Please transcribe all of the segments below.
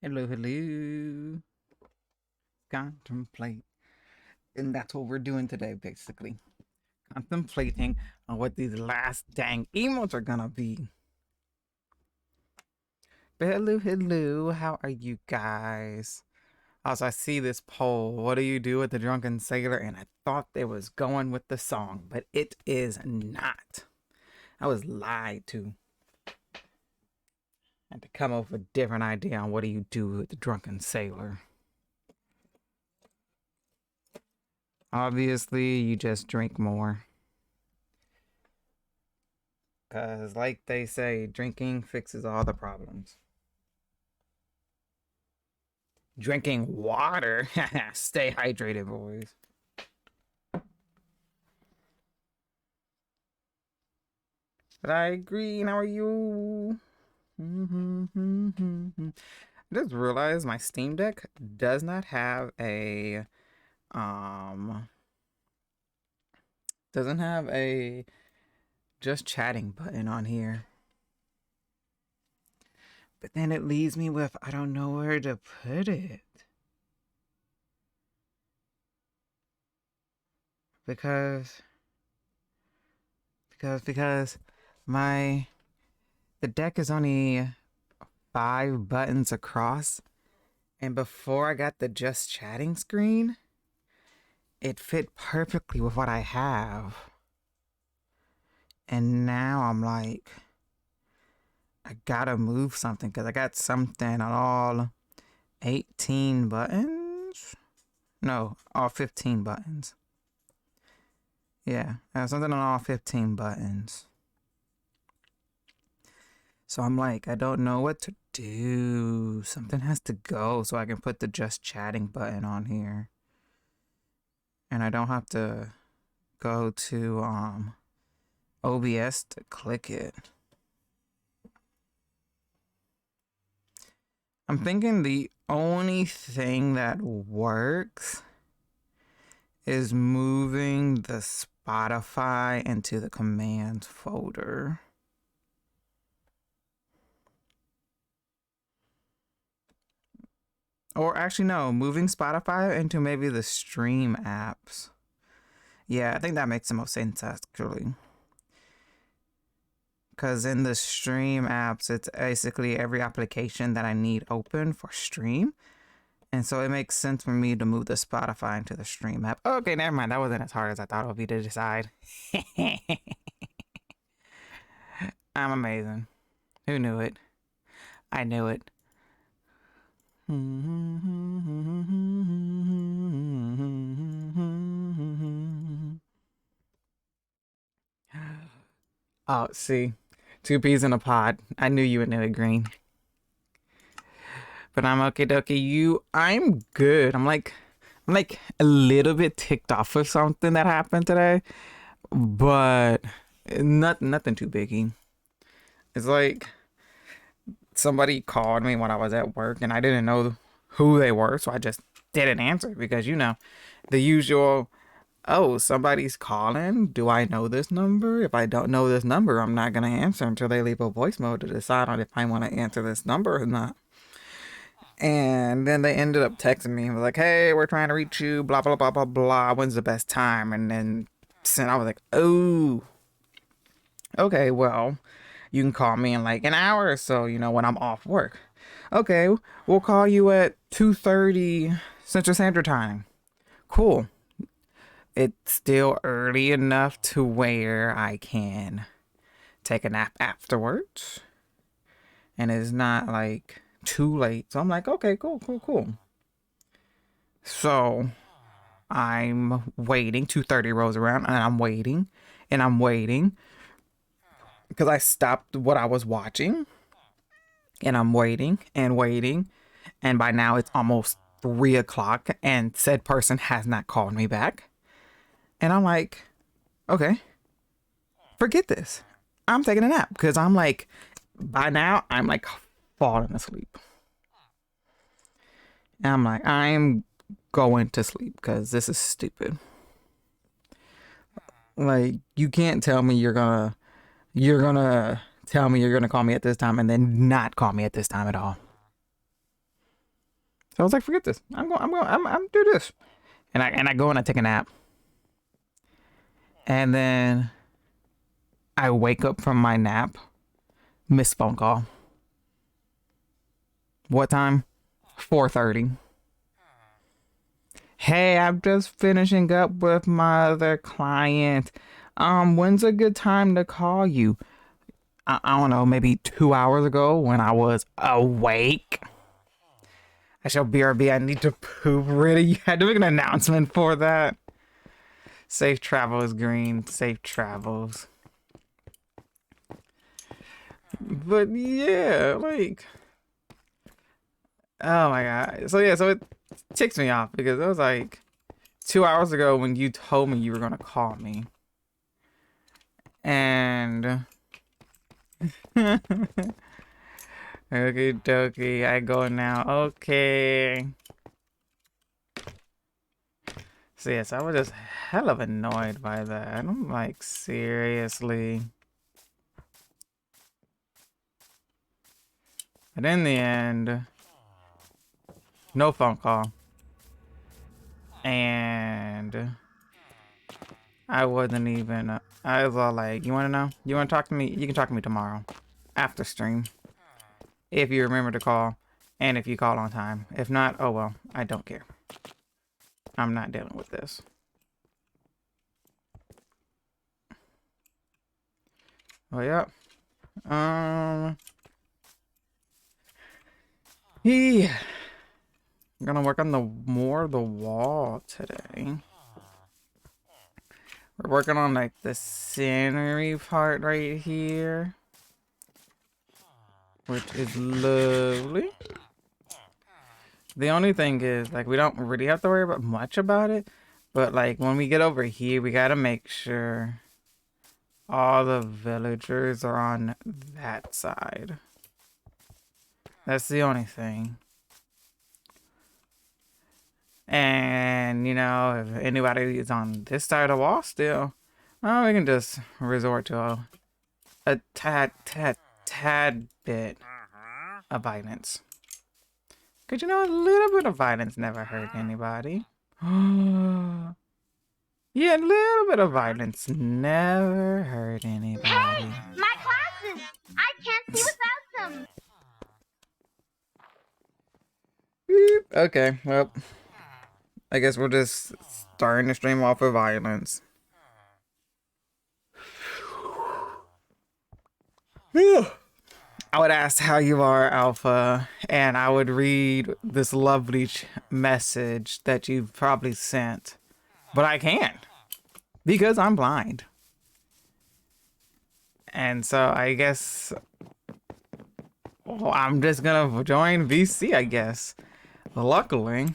Hello, hello. Contemplate. And that's what we're doing today, basically. Contemplating on what these last dang emotes are gonna be. But hello, hello. How are you guys? Also, I see this poll. What do you do with the drunken sailor? And I thought they was going with the song, but it is not. I was lied to. I had to come up with a different idea on what do you do with the drunken sailor. Obviously, you just drink more. Because, like they say, drinking fixes all the problems. Drinking water. Stay hydrated, boys. But I agree. How are you? I just realized my Steam Deck does not have a um doesn't have a just chatting button on here. But then it leaves me with I don't know where to put it. Because my the deck is only 5 buttons across, and before I got the just chatting screen, it fit perfectly with what I have. And now I'm like, I gotta move something because I got something on all 18 buttons. No, all 15 buttons. Yeah, I have something on all 15 buttons. So I'm like, I don't know what to do. Something has to go so I can put the just chatting button on here. And I don't have to go to OBS to click it. I'm thinking the only thing that works is moving the Spotify into the commands folder. Or actually, no, moving Spotify into maybe the stream apps. Yeah, I think that makes the most sense actually. Because in the stream apps, it's basically every application that I need open for stream. And so it makes sense for me to move the Spotify into the stream app. Okay, never mind. That wasn't as hard as I thought it would be to decide. I'm amazing. Who knew it? I knew it. Oh, see. 2 peas in a pod. I knew you would know it, Green. But I'm okay dokie. I'm good. I'm like a little bit ticked off of something that happened today, but nothing too biggie. It's like somebody called me when I was at work and I didn't know who they were, so I just didn't answer because the usual. Oh, somebody's calling. Do I know this number? If I don't know this number, I'm not gonna answer until they leave a voicemail to decide on if I want to answer this number or not. And then they ended up texting me. Was like, "Hey, we're trying to reach you. Blah blah blah blah blah. When's the best time?" And then I was like, "Oh, okay. Well, you can call me in like an hour or so. When I'm off work. Okay, we'll call you at 2:30 Central Standard Time. Cool. It's still early enough to where I can take a nap afterwards, and it's not like too late. So I'm like, okay, cool, cool, cool. So I'm waiting. 2:30 rolls around, and I'm waiting, and I'm waiting because I stopped what I was watching, and I'm waiting and waiting, and by now it's almost 3 o'clock, and said person has not called me back, and I'm like, okay, forget this. I'm taking a nap because I'm like, by now I'm like falling asleep. And I'm like, I'm going to sleep because this is stupid. Like, you can't tell me you're gonna tell me you're gonna call me at this time and then not call me at this time at all. So I was like, forget this. I'm do this. And I go and I take a nap. And then I wake up from my nap, missed phone call. What time? 4:30. Hey, I'm just finishing up with my other client. When's a good time to call you? I don't know, maybe 2 hours ago when I was awake. I shall BRB. I need to poop. Really? You had to make an announcement for that. Safe travels, Green. Safe travels. But yeah, like, oh my god. So yeah, so it ticks me off because it was like 2 hours ago when you told me you were gonna call me, and okay, dokie, I go now. Okay. So yes, I was just hell of annoyed by that. I'm like, seriously. But in the end, no phone call. And I wasn't even, I was all like, you want to know? You want to talk to me? You can talk to me tomorrow after stream. If you remember to call and if you call on time. If not, oh well, I don't care. I'm not dealing with this. Oh, yeah. Yeah. I'm gonna work on the wall today. We're working on like the scenery part right here, which is lovely. The only thing is, like, we don't really have to worry about much about it, but like when we get over here, we gotta make sure all the villagers are on that side. That's the only thing. And, you know, if anybody is on this side of the wall still, well, we can just resort to a tad bit of violence. Because, you know, a little bit of violence never hurt anybody. Yeah, a little bit of violence never hurt anybody. Hey, my glasses! I can't see without them! Okay, well, I guess we're just starting the stream off with violence. I would ask how you are, Alpha, and I would read this lovely message that you've probably sent. But I can't, because I'm blind. And so I guess, well, I'm just gonna join VC, I guess. Luckily,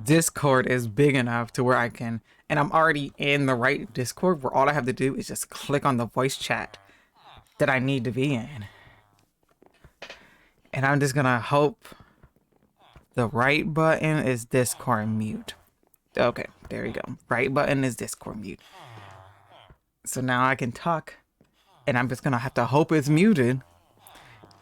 Discord is big enough to where I can, and I'm already in the right Discord where all I have to do is just click on the voice chat that I need to be in. And I'm just gonna hope the right button is Discord mute. Okay, there you go. Right button is Discord mute. So now I can talk, and I'm just gonna have to hope it's muted.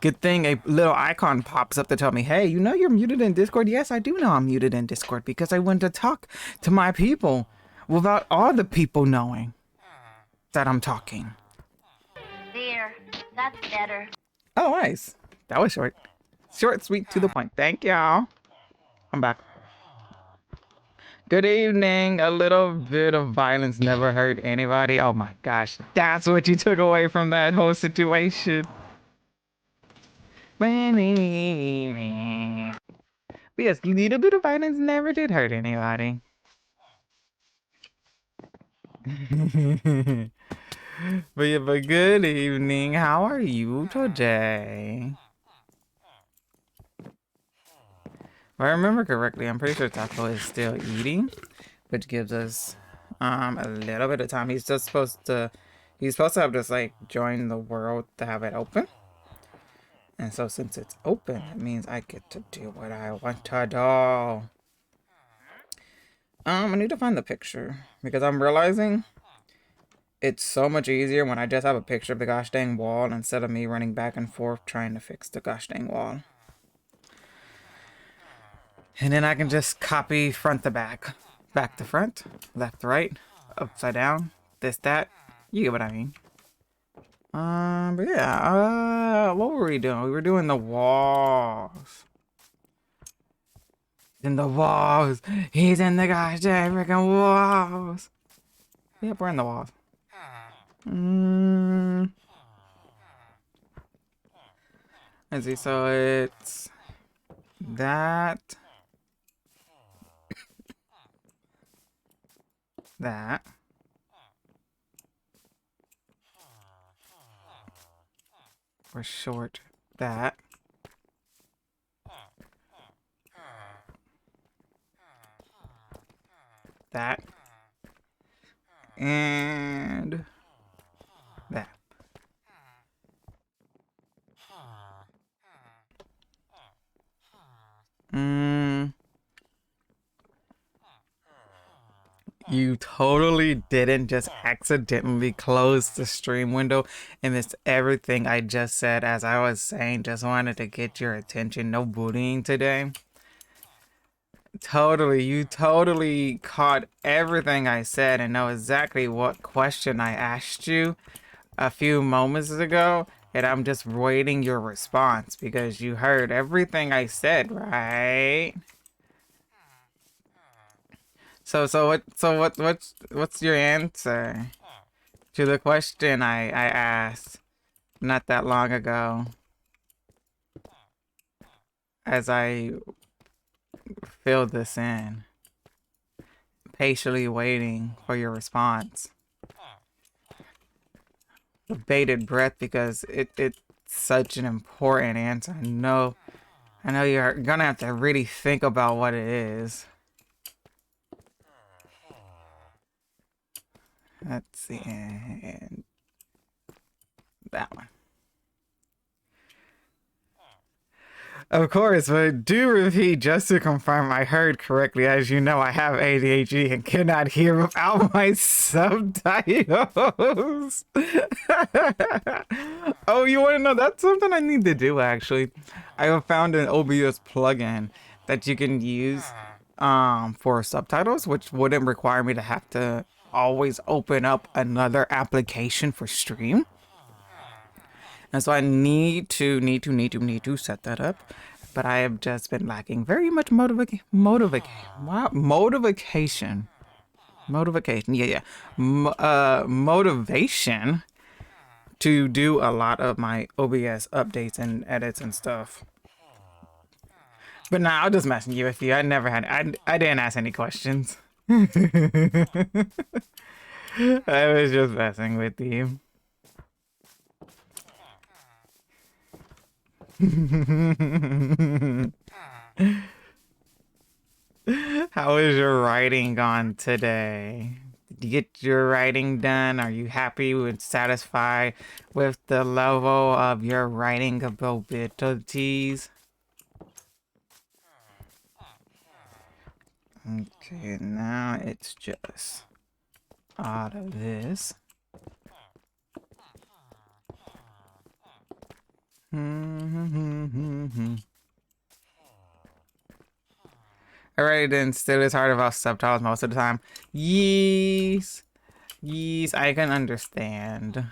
Good thing a little icon pops up to tell me, hey, you know you're muted in Discord? Yes, I do know I'm muted in Discord because I went to talk to my people without all the people knowing that I'm talking. There, that's better. Oh, nice. That was short. Short, sweet, to the point. Thank y'all. I'm back. Good evening. A little bit of violence never hurt anybody. Oh my gosh. That's what you took away from that whole situation. But yes, a little bit of violence never did hurt anybody. But yeah, but good evening. How are you today? If I remember correctly, I'm pretty sure Taco is still eating, which gives us a little bit of time. He's supposed to have just like join the world to have it open. And so since it's open, it means I get to do what I want to do. I need to find the picture because I'm realizing it's so much easier when I just have a picture of the gosh dang wall instead of me running back and forth trying to fix the gosh dang wall. And then I can just copy front to back. Back to front, left to right, upside down, this, that. You get what I mean. But yeah, what were we doing? We were doing the walls. In the walls. He's in the goddamn freaking walls. Yep, we're in the walls. Let's see, so it's that. That. We're short. That. That. And that. You totally didn't just accidentally close the stream window and missed everything I just said. As I was saying, just wanted to get your attention. No bullying today. Totally, you totally caught everything I said and know exactly what question I asked you a few moments ago. And I'm just waiting your response because you heard everything I said, right? What's your answer to the question I asked not that long ago as I filled this in, patiently waiting for your response. With bated breath because it's such an important answer. I know you're gonna have to really think about what it is. Let's see, and that one. Of course, but do repeat just to confirm I heard correctly. As you know, I have ADHD and cannot hear without my subtitles. Oh, you want to know? That's something I need to do, actually. I have found an OBS plugin that you can use for subtitles, which wouldn't require me to have to always open up another application for stream. And so I need to set that up. But I have just been lacking very much motivation. Yeah. Motivation to do a lot of my OBS updates and edits and stuff. But nah, I'll just messing you with you. I didn't ask any questions. I was just messing with you. How is your writing gone today? Did you get your writing done? Are you happy and satisfied with the level of your writing abilities? Okay, now it's just out of this. Alright, then still it's hard about subtitles most of the time. Yes, I can understand.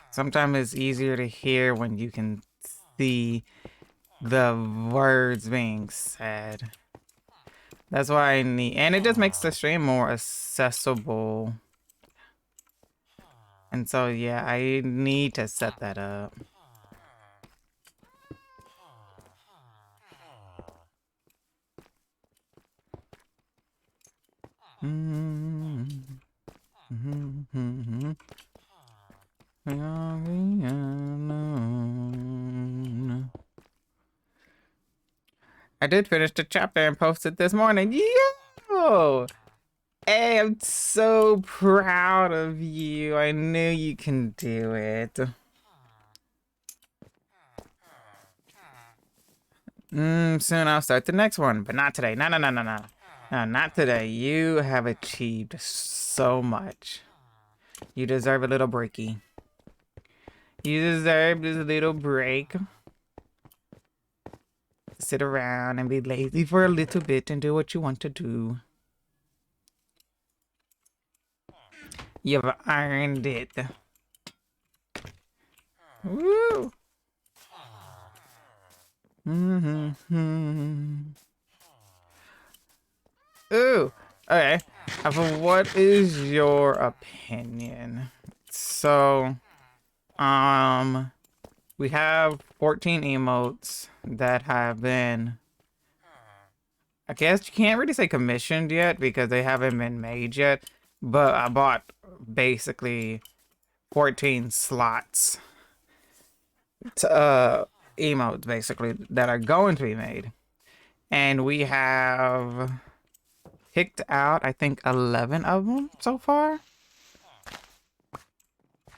Sometimes it's easier to hear when you can see the words being said. That's why I need, and it just makes the stream more accessible. And so, yeah, I need to set that up. I did finish the chapter and posted this morning. Yo! Hey, I'm so proud of you. I knew you can do it. Soon I'll start the next one, but not today. No. No, not today. You have achieved so much. You deserve a little breaky. You deserve this little break. sit around and be lazy for a little bit and do what you want to do. You've earned it. Woo! Ooh. Okay. What is your opinion? So, we have 14 emotes that have been, I guess you can't really say commissioned yet because they haven't been made yet, but I bought basically 14 slots to emotes basically that are going to be made. And we have picked out, I think, 11 of them so far.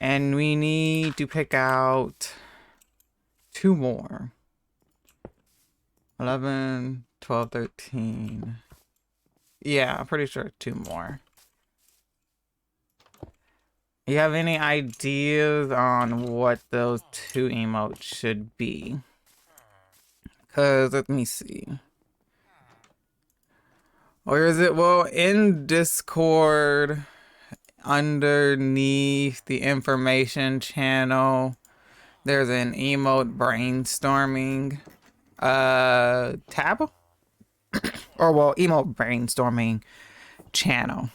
And we need to pick out 2 more. 11, 12, 13. Yeah, I'm pretty sure 2 more. You have any ideas on what those 2 emotes should be? Because, let me see. Or is it, well, in Discord, underneath the information channel, there's an emote brainstorming tab, or well, emote brainstorming channel.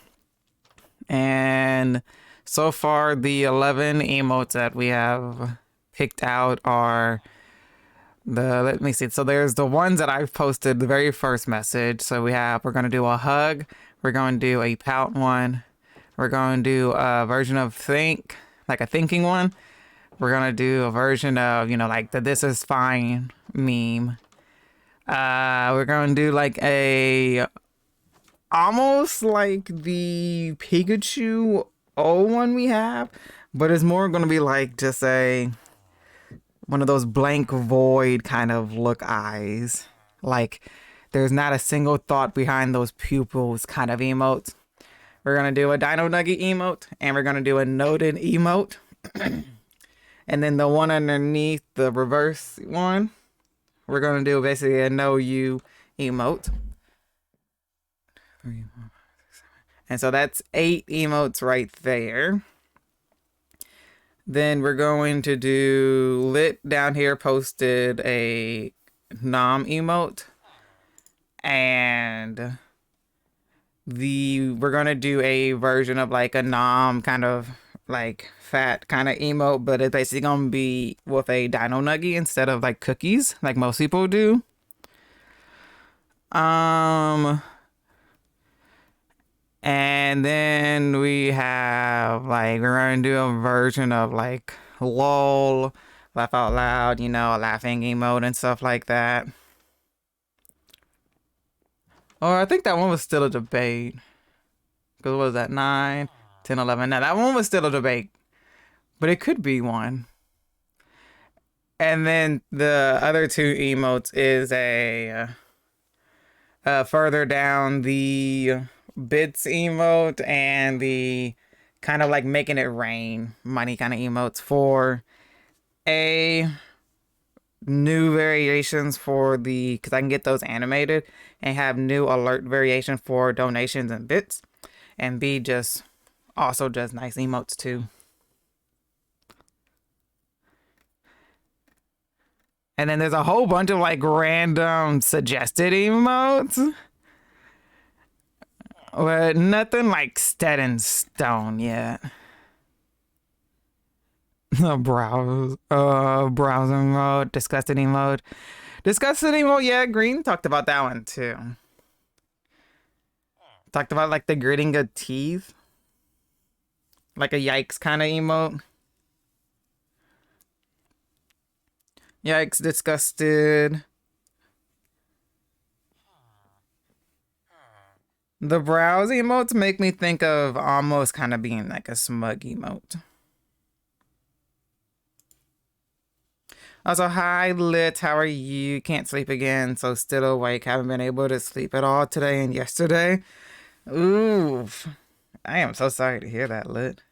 And so far the 11 emotes that we have picked out are let me see, so there's the ones that I've posted the very first message. So we're going to do a hug, we're going to do a pout one, we're going to do a version of think, like a thinking one, we're going to do a version of, like the this is fine meme. We're going to do like almost like the Pikachu O one we have, but it's more going to be like just one of those blank void kind of look eyes. Like there's not a single thought behind those pupils kind of emotes. We're going to do a Dino Nugget emote, and we're going to do a Noted emote. And then the one underneath, the reverse one, we're going to do basically a no you emote. And so that's 8 emotes right there. Then we're going to do Lit down here posted a nom emote. And we're going to do a version of like a nom kind of like fat kind of emote, but it's basically going to be with a Dino Nugget instead of like cookies like most people do. And then we have like, we're gonna do a version of like lol, laugh out loud, a laughing emote and stuff like that. Or I think that one was still a debate. Because what was that, 9, 10, 11? Now that one was still a debate, but it could be one. And then the other 2 emotes is a further down the bits emote and the kind of like making it rain money kind of emotes for a new variations for because I can get those animated and have new alert variation for donations and bits, and B just also just nice emotes too. And then there's a whole bunch of like random suggested emotes, but nothing like set in stone yet. Browsing mode, disgusting mode. Disgusting mode, yeah, Green talked about that one too. Talked about like the gritting of teeth. Like a yikes kind of emote. Yikes, disgusted. The brows emotes make me think of almost kind of being like a smug emote. Also, hi Lit, how are you? Can't sleep again, so still awake. Haven't been able to sleep at all today and yesterday. Oof. I am so sorry to hear that, Lit.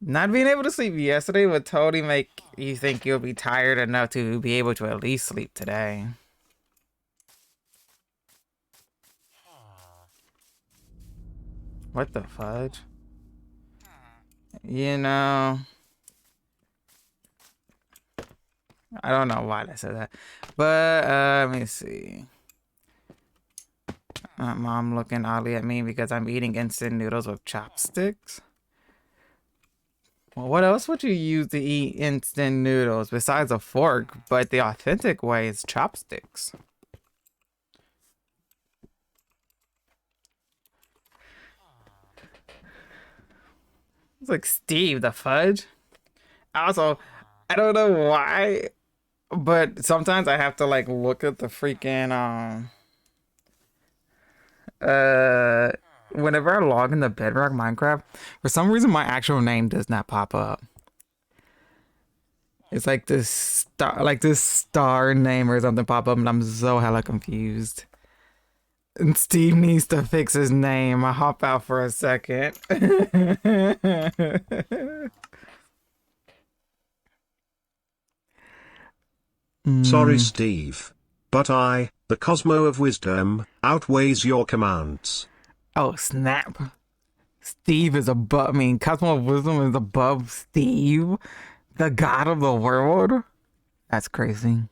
Not being able to sleep yesterday would totally make you think you'll be tired enough to be able to at least sleep today. What the fudge? You know, I don't know why I said that. But let me see. Mom looking oddly at me because I'm eating instant noodles with chopsticks. Well, what else would you use to eat instant noodles besides a fork? But the authentic way is chopsticks. It's like Steve the fudge. Also, I don't know why, but sometimes I have to like look at the freaking uh whenever I log into Bedrock Minecraft, for some reason my actual name does not pop up. It's like this star name or something pop up, and I'm so hella confused. And Steve needs to fix his name. I hop out for a second. Sorry, Mm. Steve. But the Cosmo of Wisdom, outweighs your commands. Oh snap! Steve is above. I mean, Cosmo of Wisdom is above Steve, the god of the world. That's crazy.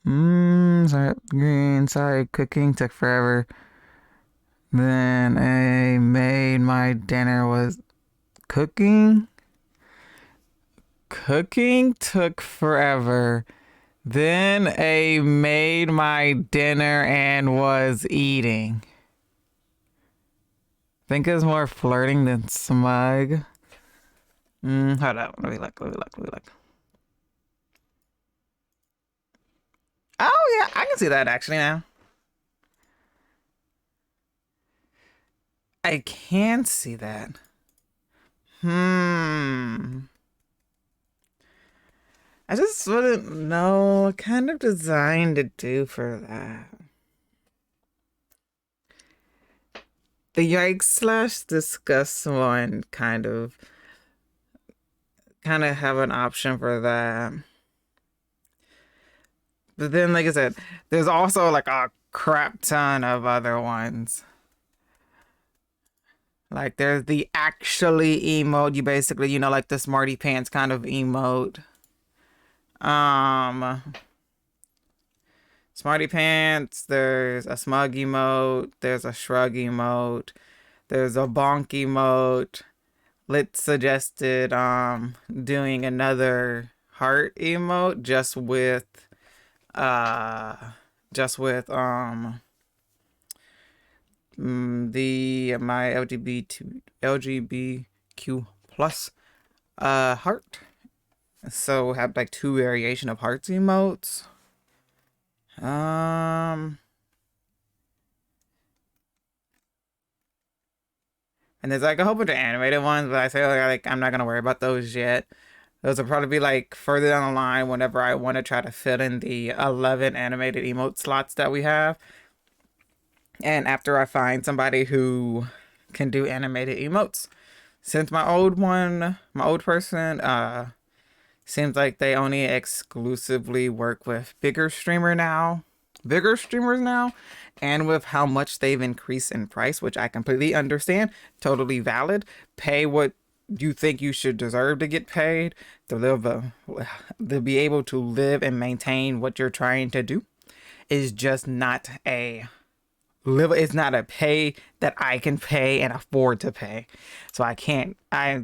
Sorry, green. Sorry, cooking took forever. Then I made my dinner was cooking. Cooking took forever. Then I made my dinner and was eating. Think it's more flirting than smug. Hold up. Let me look. Oh yeah, I can see that actually now. I can see that. I just wouldn't know what kind of design to do for that. The yikes slash disgust one kind of have an option for that. But then, like I said, there's also like a crap ton of other ones. Like there's the actually emote. You basically, like the smarty pants kind of emote. Smarty pants. There's a smug emote. There's a shrug emote. There's a bonk emote. Lit suggested doing another heart emote just with the my LGBTQ plus heart. So we'll have like two variation of hearts emotes. And there's like a whole bunch of animated ones, but I say like I'm not gonna worry about those yet. Those will probably be like further down the line whenever I want to try to fit in the 11 animated emote slots that we have. And after I find somebody who can do animated emotes. Since my old person, seems like they only exclusively work with bigger streamers now, and with how much they've increased in price, which I completely understand, totally valid. Pay what you think you should deserve to get paid to to be able to live and maintain what you're trying to do. Is just not a it's not a pay that I can pay and afford to pay. So I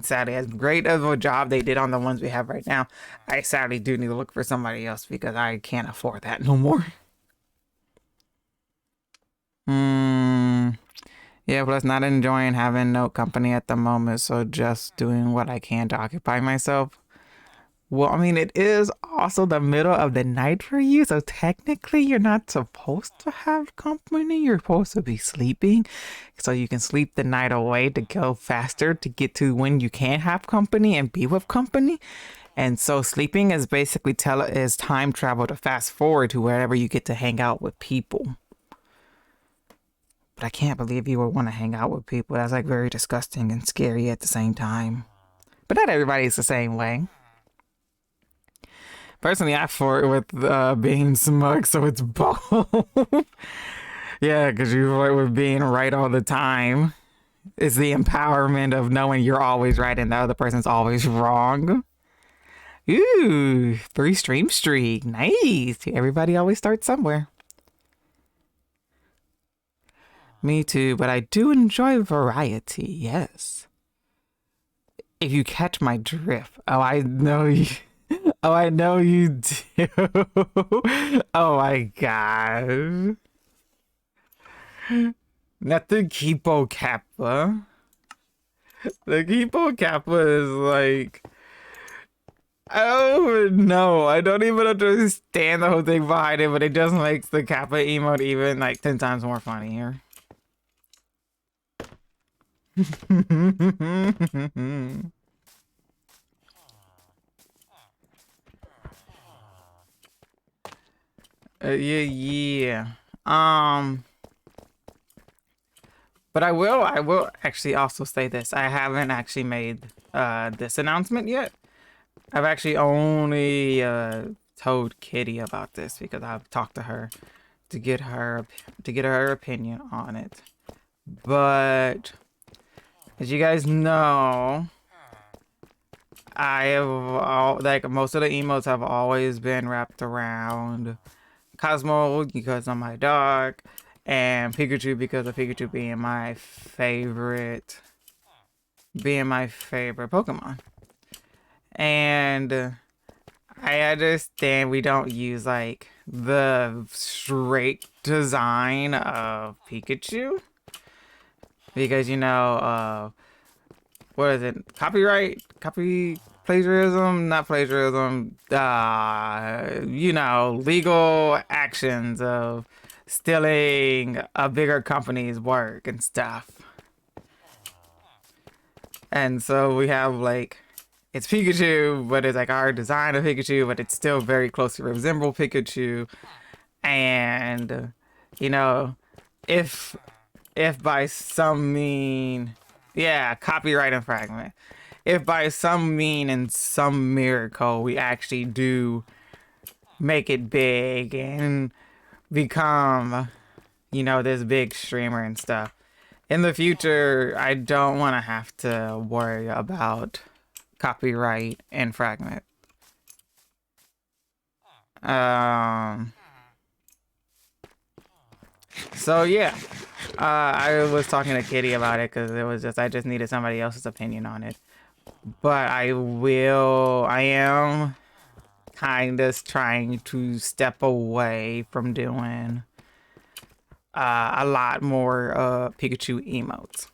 sadly, as great of a job they did on the ones we have right now, I sadly do need to look for somebody else because I can't afford that no more. Yeah, plus not enjoying having no company at the moment, so just doing what I can to occupy myself. Well, I mean, it is also the middle of the night for you, so technically you're not supposed to have company. You're supposed to be sleeping, so you can sleep the night away to go faster to get to when you can have company and be with company. And so sleeping is basically is time travel to fast forward to wherever you get to hang out with people. But I can't believe you would want to hang out with people. That's like very disgusting and scary at the same time. But not everybody's the same way. Personally, I flirt with being smug, so it's both. Yeah, because you flirt with being right all the time. It's the empowerment of knowing you're always right and the other person's always wrong. Ooh, 3 stream streak. Nice. Everybody always starts somewhere. Me too, but I do enjoy variety, yes. If you catch my drift. Oh, I know you. Oh, I know you do. Oh my gosh. Not the Kipo Kappa. The Kipo Kappa is like, oh no, I don't even understand the whole thing behind it, but it just makes the Kappa emote even like 10 times more funnier. Yeah. But I will actually also say this. I haven't actually made this announcement yet. I've actually only told Kitty about this because I've talked to her to get her opinion on it. But as you guys know, I have like most of the emotes have always been wrapped around Cosmo because of my dog, and Pikachu because of Pikachu being my favorite Pokemon. And I understand we don't use like the straight design of Pikachu because what is it? Copy plagiarism, not plagiarism. Legal actions of stealing a bigger company's work and stuff. And so we have like it's Pikachu, but it's like our design of Pikachu, but it's still very closely resemble Pikachu. And if by some mean, yeah, copyright infringement. If by some mean and some miracle we actually do make it big and become, this big streamer and stuff, in the future, I don't want to have to worry about copyright infringement. So yeah, I was talking to Kitty about it because I just needed somebody else's opinion on it. But I am kind of trying to step away from doing a lot more Pikachu emotes.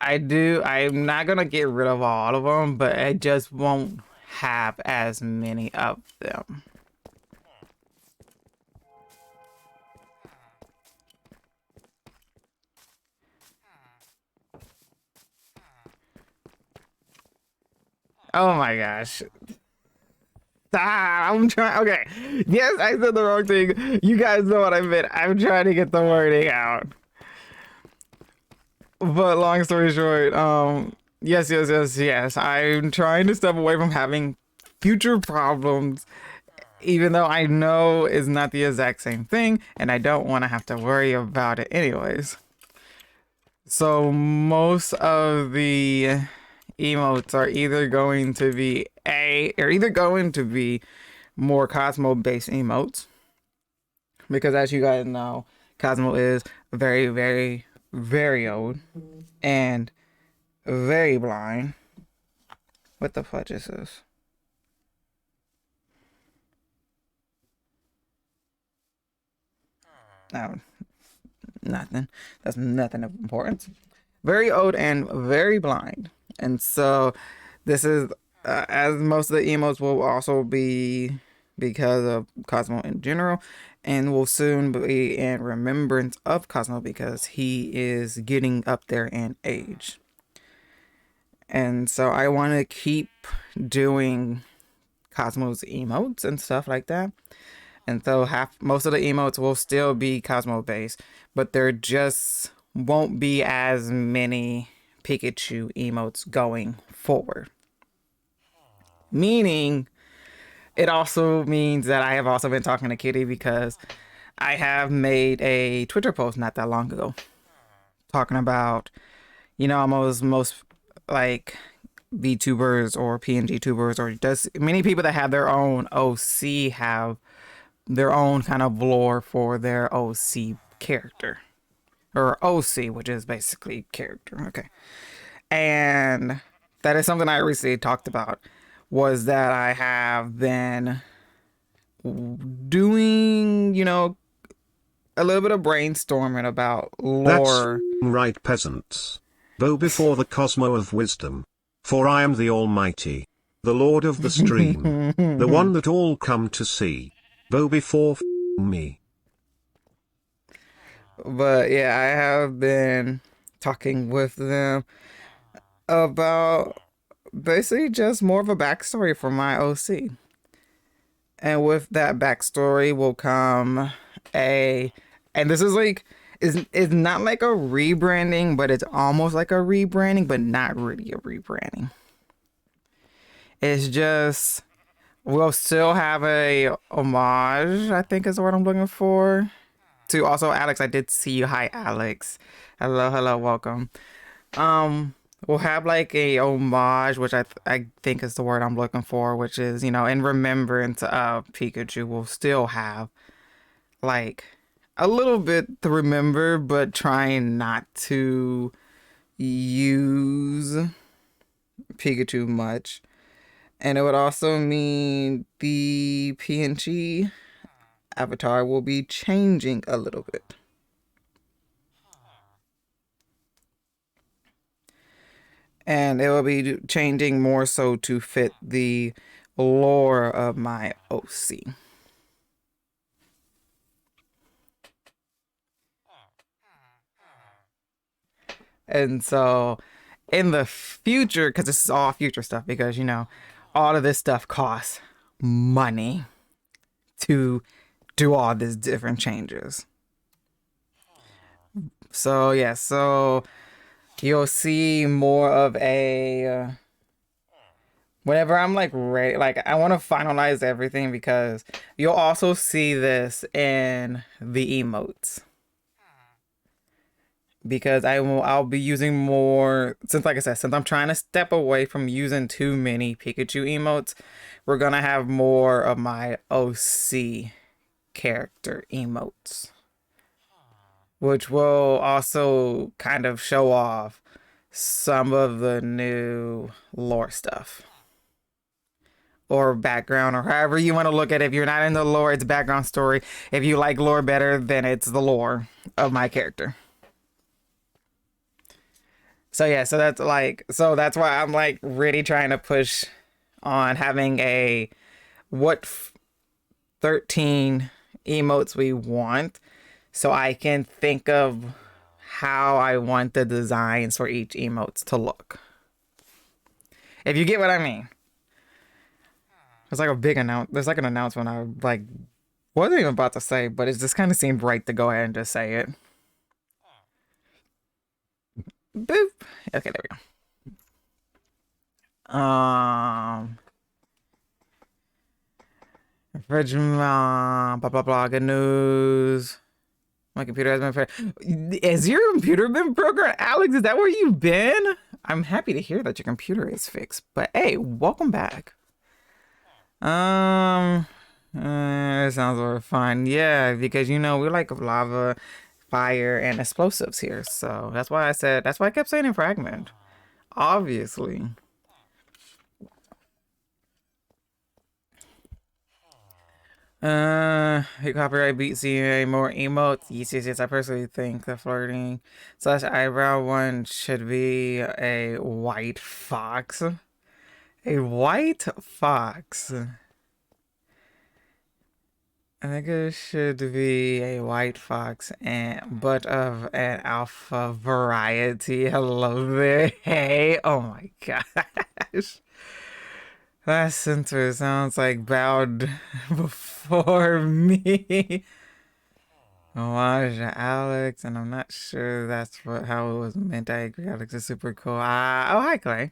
I'm not gonna get rid of all of them, but I just won't have as many of them. Oh my gosh. I'm trying. Okay. Yes, I said the wrong thing. You guys know what I meant. I'm trying to get the wording out. But long story short, yes. I'm trying to step away from having future problems, even though I know it's not the exact same thing, and I don't want to have to worry about it anyways. So most of the emotes are either going to be more Cosmo based emotes, because as you guys know, Cosmo is very, very, very old and very blind. What the fudge is this? No, nothing. That's nothing of importance. Very old and very blind. And so this is, as most of the emotes will also be because of Cosmo in general, and will soon be in remembrance of Cosmo because he is getting up there in age. And so I want to keep doing Cosmo's emotes and stuff like that. And so most of the emotes will still be Cosmo based, but there just won't be as many Pikachu emotes going forward. Meaning, it also means that I have also been talking to Kitty because I have made a Twitter post not that long ago talking about, almost most like VTubers or PNGTubers or just many people that have their own OC have their own kind of lore for their OC character. Or OC, which is basically character. Okay. And that is something I recently talked about, was that I have been doing, a little bit of brainstorming about That's lore. right, peasants. Bow before the Cosmo of Wisdom. For I am the Almighty, the Lord of the Stream, the one that all come to see. Bow before me. But yeah, I have been talking with them about basically just more of a backstory for my OC. And with that backstory will come and this is like, it's not like a rebranding, but it's almost like a rebranding, but not really a rebranding. It's just, we'll still have a homage, I think is the word I'm looking for. To also Alex, I did see you. Hi, Alex. Hello, welcome. We'll have like a homage, which I think is the word I'm looking for, which is, in remembrance of Pikachu. We'll still have like a little bit to remember, but trying not to use Pikachu much. And it would also mean the PNG avatar will be changing a little bit. And it will be changing more so to fit the lore of my OC. And so in the future, because this is all future stuff, because, all of this stuff costs money to do all these different changes. So, yeah, so you'll see more of a whenever I'm like ready, like I want to finalize everything, because you'll also see this in the emotes, because I'll be using more, since like I said, since I'm trying to step away from using too many Pikachu emotes, we're gonna have more of my OC character emotes, which will also kind of show off some of the new lore stuff or background, or however you want to look at it. If you're not in the lore, it's background story. If you like lore better, then it's the lore of my character. So yeah, so that's why I'm like really trying to push on having a what 13 emotes we want, so I can think of how I want the designs for each emotes to look. If you get what I mean. It's like a big there's like an announcement I like wasn't even about to say, but it just kind of seemed right to go ahead and just say it. Boop. Okay, there we go. Blah blah blah. Good news. My computer has been. Has your computer been broken, Alex? Is that where you've been? I'm happy to hear that your computer is fixed. But hey, welcome back. It sounds sort of fun. Yeah, because we like lava, fire, and explosives here. So that's why I kept saying in fragment. Obviously. Hey, copyright beat CA more emotes. Yes. I personally think the flirting slash eyebrow one should be a white fox. A white fox. I think it should be a white fox, but of an alpha variety. Hello there. Hey, oh my gosh. That center sounds like bowed before me. Elijah, Alex, and I'm not sure that's how it was meant. I agree. Alex is super cool. Oh, hi, Clay.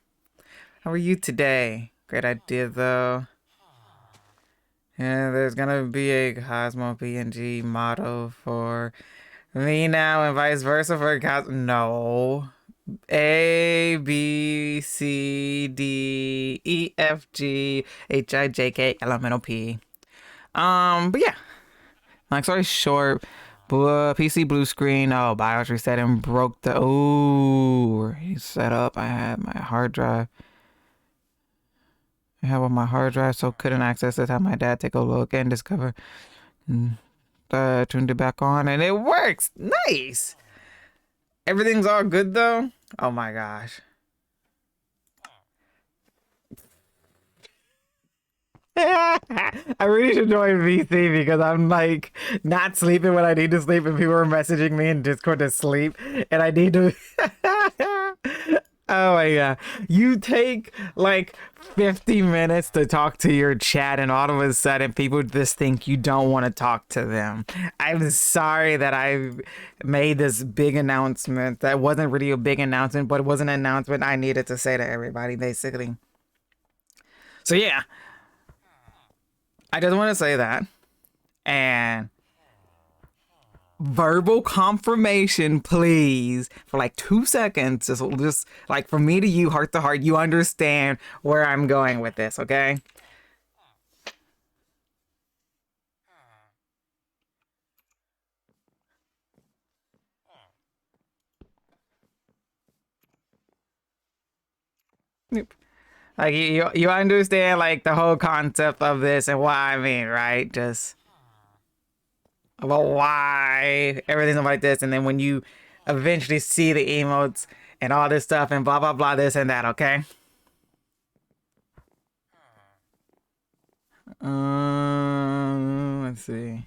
How are you today? Great idea, though. Yeah, there's gonna be a Cosmo PNG motto for me now and vice versa for Cosmo. No. A, B, C, D, E, F, G, H, I, J, K, L, M, N, O, P. But yeah. Like, sorry, short. PC blue screen. Oh, BIOS reset and broke the. Oh, reset up. I had my hard drive. I have on my hard drive, so couldn't access it. Had my dad take a look and discover. Turned it back on, and it works. Nice. Everything's all good though. Oh my gosh. I really should join VC because I'm like not sleeping when I need to sleep, and people are messaging me in Discord to sleep, and I need to. Oh my god. You take like 50 minutes to talk to your chat, and all of a sudden people just think you don't want to talk to them. I'm sorry that I made this big announcement. That wasn't really a big announcement, but it was an announcement I needed to say to everybody, basically. So yeah, I just want to say that. And verbal confirmation, please, for like 2 seconds. Just like from me to you, heart to heart, you understand where I'm going with this, okay? Like you understand like the whole concept of this and why I mean, right? Just about why everything's like this, and then when you eventually see the emotes and all this stuff and blah blah blah, this and that, okay? Let's see.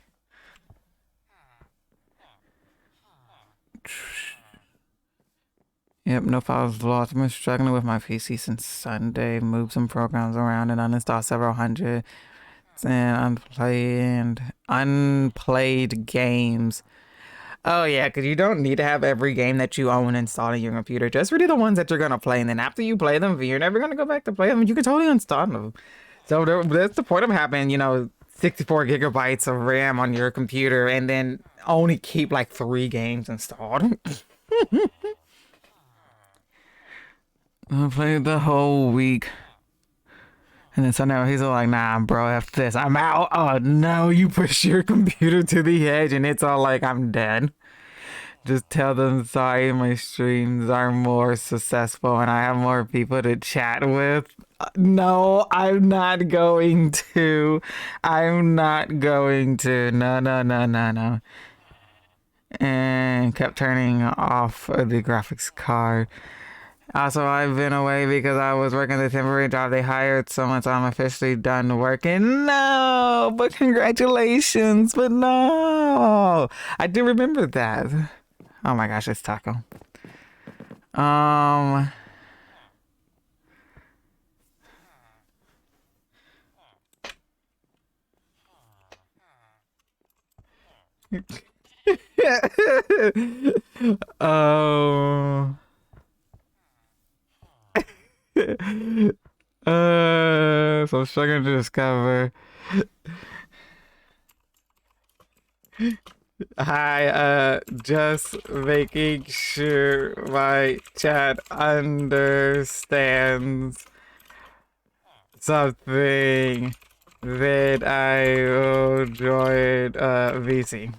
Yep, no files lost. I've been struggling with my PC since Sunday. Moved some programs around and uninstalled several hundred and unplayed games. Oh yeah, because you don't need to have every game that you own installed on your computer. Just really the ones that you're gonna play, and then after you play them, you're never gonna go back to play them. You can totally uninstall them. So that's the point of having, 64 gigabytes of RAM on your computer, and then only keep like 3 games installed. I played the whole week. And then Sunday he's all like, nah, bro, after this, I'm out. Oh no, you push your computer to the edge and it's all like, I'm dead. Just tell them sorry, my streams are more successful and I have more people to chat with. No, I'm not going to. I'm not going to. No, no, no, no, no. And kept turning off the graphics card. Also, I've been away because I was working the temporary job they hired someone, so I'm officially done working. No, but congratulations, but no. I do remember that. Oh my gosh, it's Taco. Um. Oh. So I'm struggling to discover. Hi, just making sure my chat understands something that I will join VC.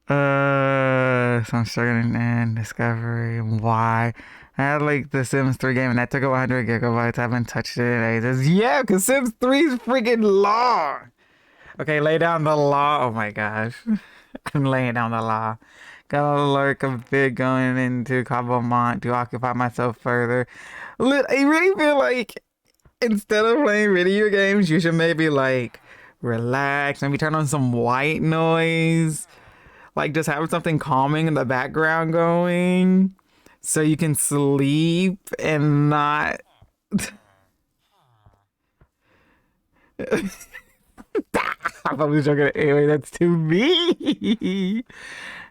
So I'm struggling in discovery why. I had like the Sims 3 game and that took 100 gigabytes. I haven't touched it in ages. Yeah, because Sims 3 is freaking long. Okay, lay down the law. Oh my gosh. I'm laying down the law. Got a lurk a bit going into Cabomont to occupy myself further. I really feel like instead of playing video games, you should maybe like relax, maybe turn on some white noise. Like just having something calming in the background going. so you can sleep and not. I thought we were joking. Anyway, that's too me.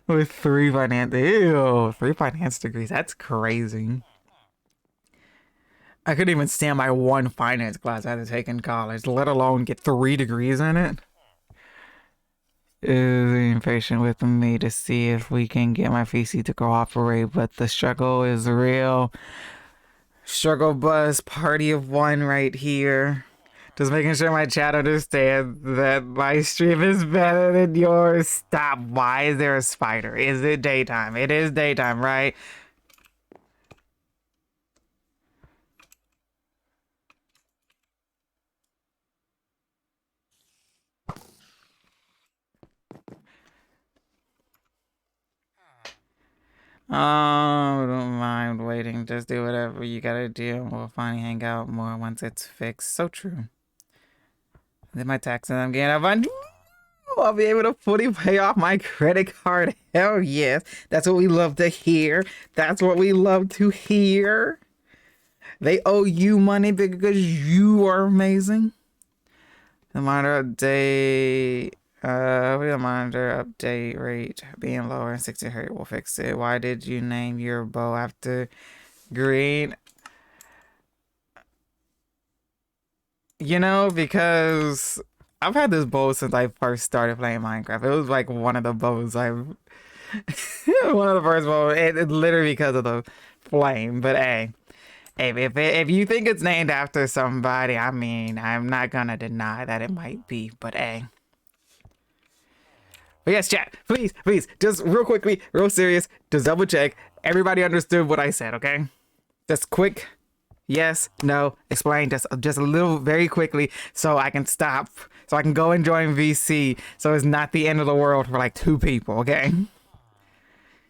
With three finance degrees. That's crazy. I couldn't even stand my one finance class I had to take in college, let alone get 3 degrees in it. Is impatient with me to see if we can get my VC to cooperate, but the struggle is real. Struggle bus, party of one right here. Just making sure my chat understands that my stream is better than yours. Stop. Why is there a spider? Is it daytime? It is daytime, right? Oh, don't mind waiting. Just do whatever you gotta do, and we'll finally hang out more once it's fixed. So true. Then my taxes, I'm getting up on. I'll be able to fully pay off my credit card. Hell yes. That's what we love to hear. That's what we love to hear. They owe you money because you are amazing. Reminder update. Reminder update rate being lower than 60 Hz will fix it. Why did you name your bow after green? You know, because I've had this bow since I first started playing Minecraft. It was like one of the bows I've one of the first bows. It's literally because of the flame. But hey, if you think it's named after somebody, I mean, I'm not gonna deny that it might be. But hey. But yes, chat, please, just real quickly, real serious, just double check. Everybody understood what I said, okay? Just quick, yes, no, explain just a little, very quickly, so I can stop, so I can go and join VC, so it's not the end of the world for like 2 people, okay?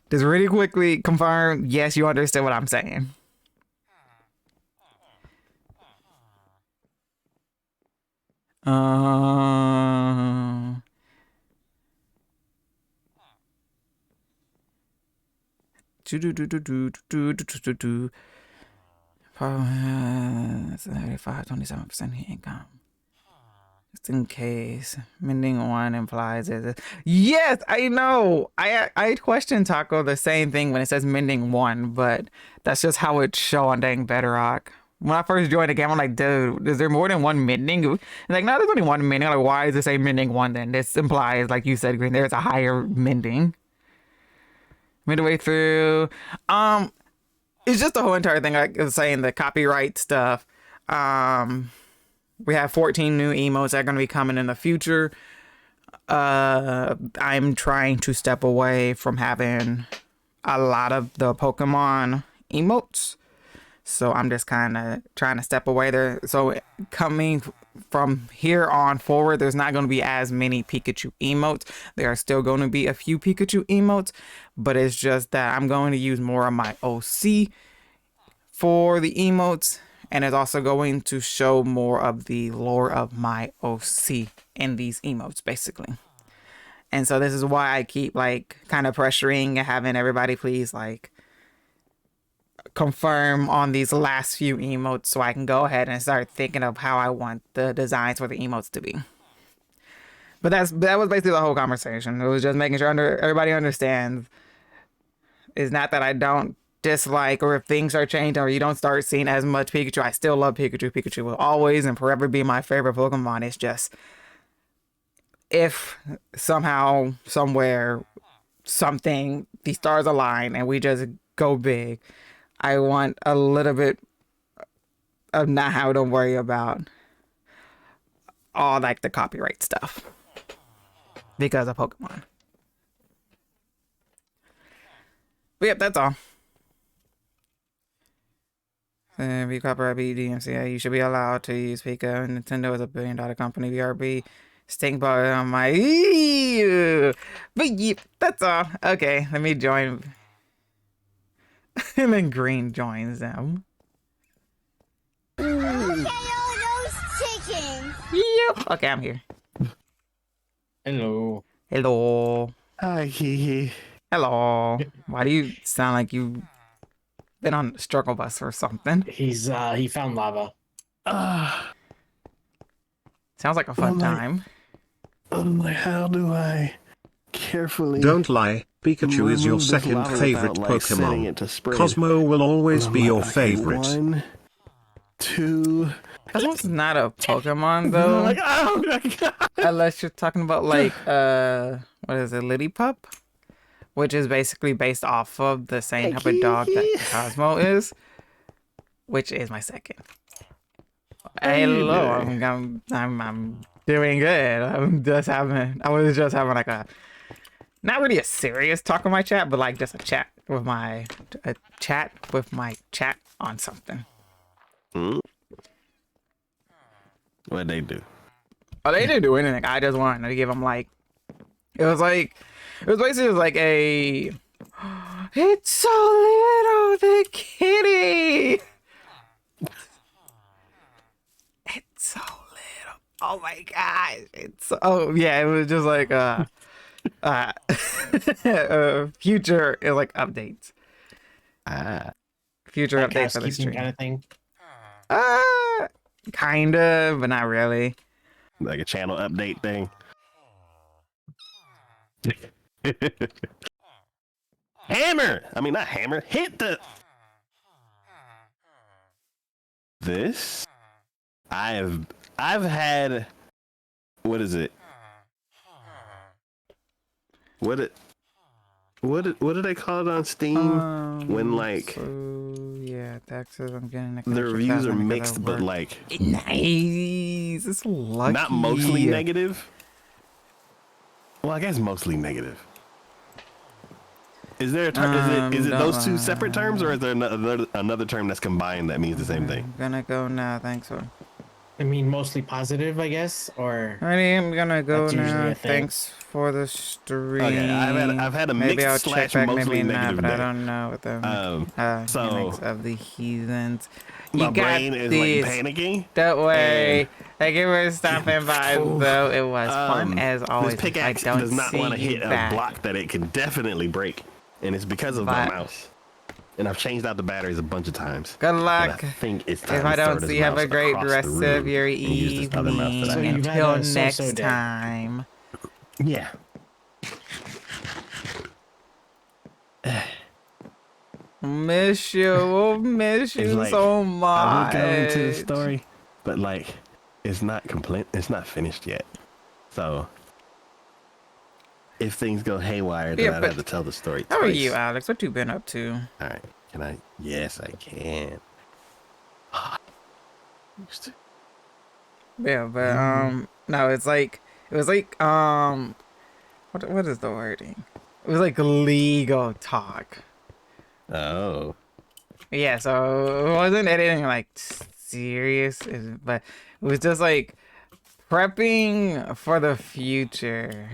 Just really quickly confirm, yes, you understood what I'm saying. Do 27% income. Just in case. Mending one implies it. Yes, I know. I question Taco the same thing when it says mending one, but that's just how it's shown on dang Bedrock. When I first joined the game, I'm like, dude, is there more than one mending? And like, no, there's only one mending. Like, why does it say mending one then? This implies, like you said, Green, there's a higher mending. Midway through. It's just the whole entire thing. Like I was saying, the copyright stuff. We have 14 new emotes that are going to be coming in the future. I'm trying to step away from having a lot of the Pokemon emotes. So I'm just kind of trying to step away there. So coming from here on forward, there's not going to be as many Pikachu emotes. There are still going to be a few Pikachu emotes, but it's just that I'm going to use more of my OC for the emotes, and it's also going to show more of the lore of my OC in these emotes, basically. And so this is why I keep like kind of pressuring, having everybody please like confirm on these last few emotes so I can go ahead and start thinking of how I want the designs for the emotes to be. But that was basically the whole conversation. It was just making sure everybody understands. It's not that I don't dislike, or if things are changing or you don't start seeing as much Pikachu. I still love Pikachu. Pikachu will always and forever be my favorite Pokemon. It's just if somehow, somewhere, something, the stars align and we just go big, I want a little bit of not how to worry about all like the copyright stuff because of Pokemon. But yep, that's all. Be copyright be DMCA. You should be allowed to use Pika. Nintendo is a billion-dollar company. BRB stink bug on my. But yep, that's all. Okay, let me join. And then Green joins them. Look at all those chickens. Yep. Okay, I'm here. Hello. Hello. Hi. Hello. Why do you sound like you been on the struggle bus or something. He found lava. Sounds like a fun I'm like- time. I'm like, how do I carefully Don't lie, Pikachu is your remove this second lava favorite without, like, setting Pokemon. it to spread? Cosmo will always And be I'm your like, okay, favorite. 1, 2. Cosmo's not a Pokemon And I'm though. like, oh my god. Unless you're talking about like what is it, Liddy Pup? Which is basically based off of the same type of dog that Cosmo is. Which is my second. How you Hello, doing? I'm doing good. I was just having like a not really a serious talk with my chat, but like just a chat with my chat on something. What'd they do? Oh, they didn't do anything. I just wanted to give them like it was basically like a it's so little the kitty. It's so little. Oh my gosh. Yeah, it was just like future like updates. Future Like updates for the housekeeping stream. kind of thing. Kind of, but not really. Like a channel update thing. Hammer! I mean, not hammer. Hit the. This. I've had. What is it? What do they call it on Steam? When like so, yeah, taxes. I'm getting the reviews are mixed, but like nice. It's lucky. not mostly negative. Well, I guess mostly negative. Is there a term? Is it those two separate terms, or is there another term that's combined that means the same thing? I'm gonna go now. Thanks for. I mean, mostly positive, I guess, or I'm gonna go That's usually now. a thing. Thanks for the stream. Okay, I've had a maybe I'll mixed check slash back, mostly maybe not, negative but I day. don't know what the So mix of the heathens. my You got brain is this. like panicking. Don't worry. Thank you for stopping by, Oof. though. It was fun as always. This pickaxe I don't does not see want to you hit back. a block that it can definitely break, and it's because of But- the mouse. And I've changed out the batteries a bunch of times. Good And luck. I think it's time If to I throw don't this see you, have mouse a great across rest the of room your and use this other mouse evening. that I So have. you've had Until a so-so next day. time. Yeah. Miss you. We'll miss It's you like, so much. I would go into the story, but like, it's not complete. It's not finished yet. So, if things go haywire, then Yeah, I'd but have to tell the story How are twice. you, Alex? What you been up to? All right. Can I? Yes, I can. Yeah, but no, it was like what is the wording? It was like legal talk. Oh. Yeah, so it wasn't anything like serious, but it was just like prepping for the future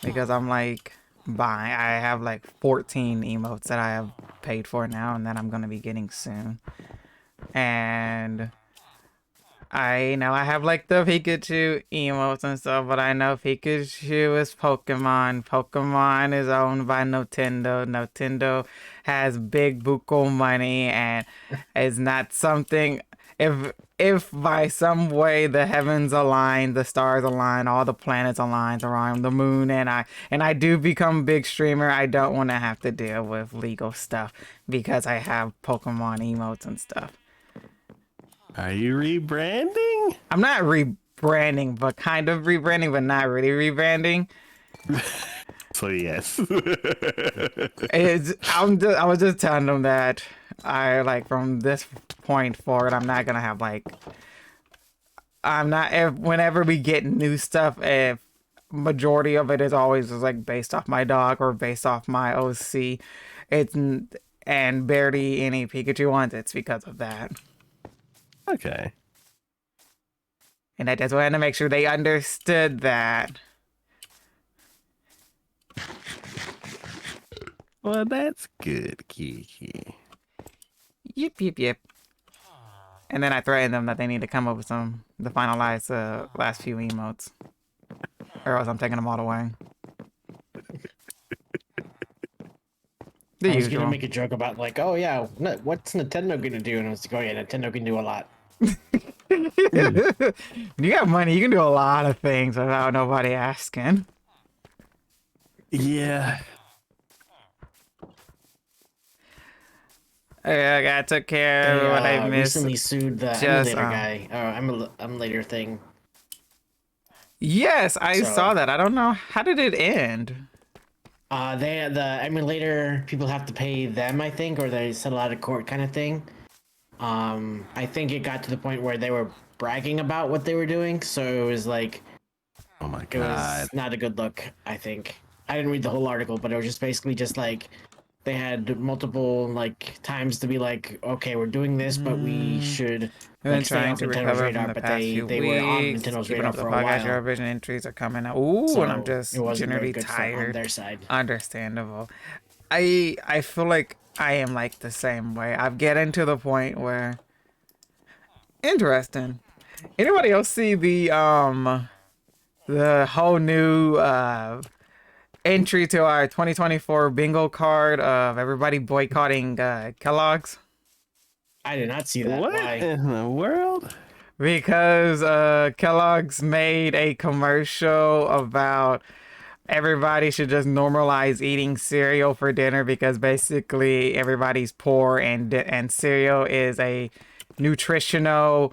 because I'm like buying. I have like 14 emotes that I have paid for now, and that I'm gonna be getting soon, and I know I have like the Pikachu emotes and stuff, but I know Pikachu is Pokemon. Pokemon is owned by Nintendo. Nintendo has big buku money and is not something if by some way the heavens align, the stars align, all the planets align around the moon, and I do become big streamer, I don't want to have to deal with legal stuff because I have Pokemon emotes and stuff. Are you rebranding? I'm not rebranding, but kind of rebranding, but not really rebranding. So yes. I was just telling them that I like from this point forward, I'm not gonna have like whenever we get new stuff, if majority of it is always just like based off my dog or based off my OC, and barely any Pikachu ones, it's because of that. Okay. And I just wanted to make sure they understood that. Well, that's good, Kiki. Yep. And then I threatened them that they need to come up with the finalize last few emotes. Or else I'm taking them all away. The I was gonna usual. make a joke about like, oh yeah, what's Nintendo gonna do? And I was like, oh yeah, Nintendo can do a lot. You got money, you can do a lot of things without nobody asking. Yeah. I took care They of what I missed. recently sued the Just emulator guy, or emulator thing. yes, I saw So that. I don't know how did it end. the emulator people have to pay them, I think, or they settle out of court kind of thing. I think it got to the point where they were bragging about what they were doing, so it was like Oh my it god. was not a good look. I think I didn't read the whole article, but it was just basically just like they had multiple like times to be like, okay, we're doing this, but we should I've been like stay trying off to Nintendo's recover from radar. the But past few they were on weeks. Nintendo's Keeping radar up with for the a podcast, while, Eurovision entries are coming out. Ooh, so and I'm it just wasn't very generally good for on tired. their side. Understandable. I feel like I am like the same way. I've getting to the point where interesting. Anybody else see the whole new entry to our 2024 bingo card of everybody boycotting Kellogg's? I did not see that. What Why? in the world? Because Kellogg's made a commercial about everybody should just normalize eating cereal for dinner because basically everybody's poor and cereal is a nutritional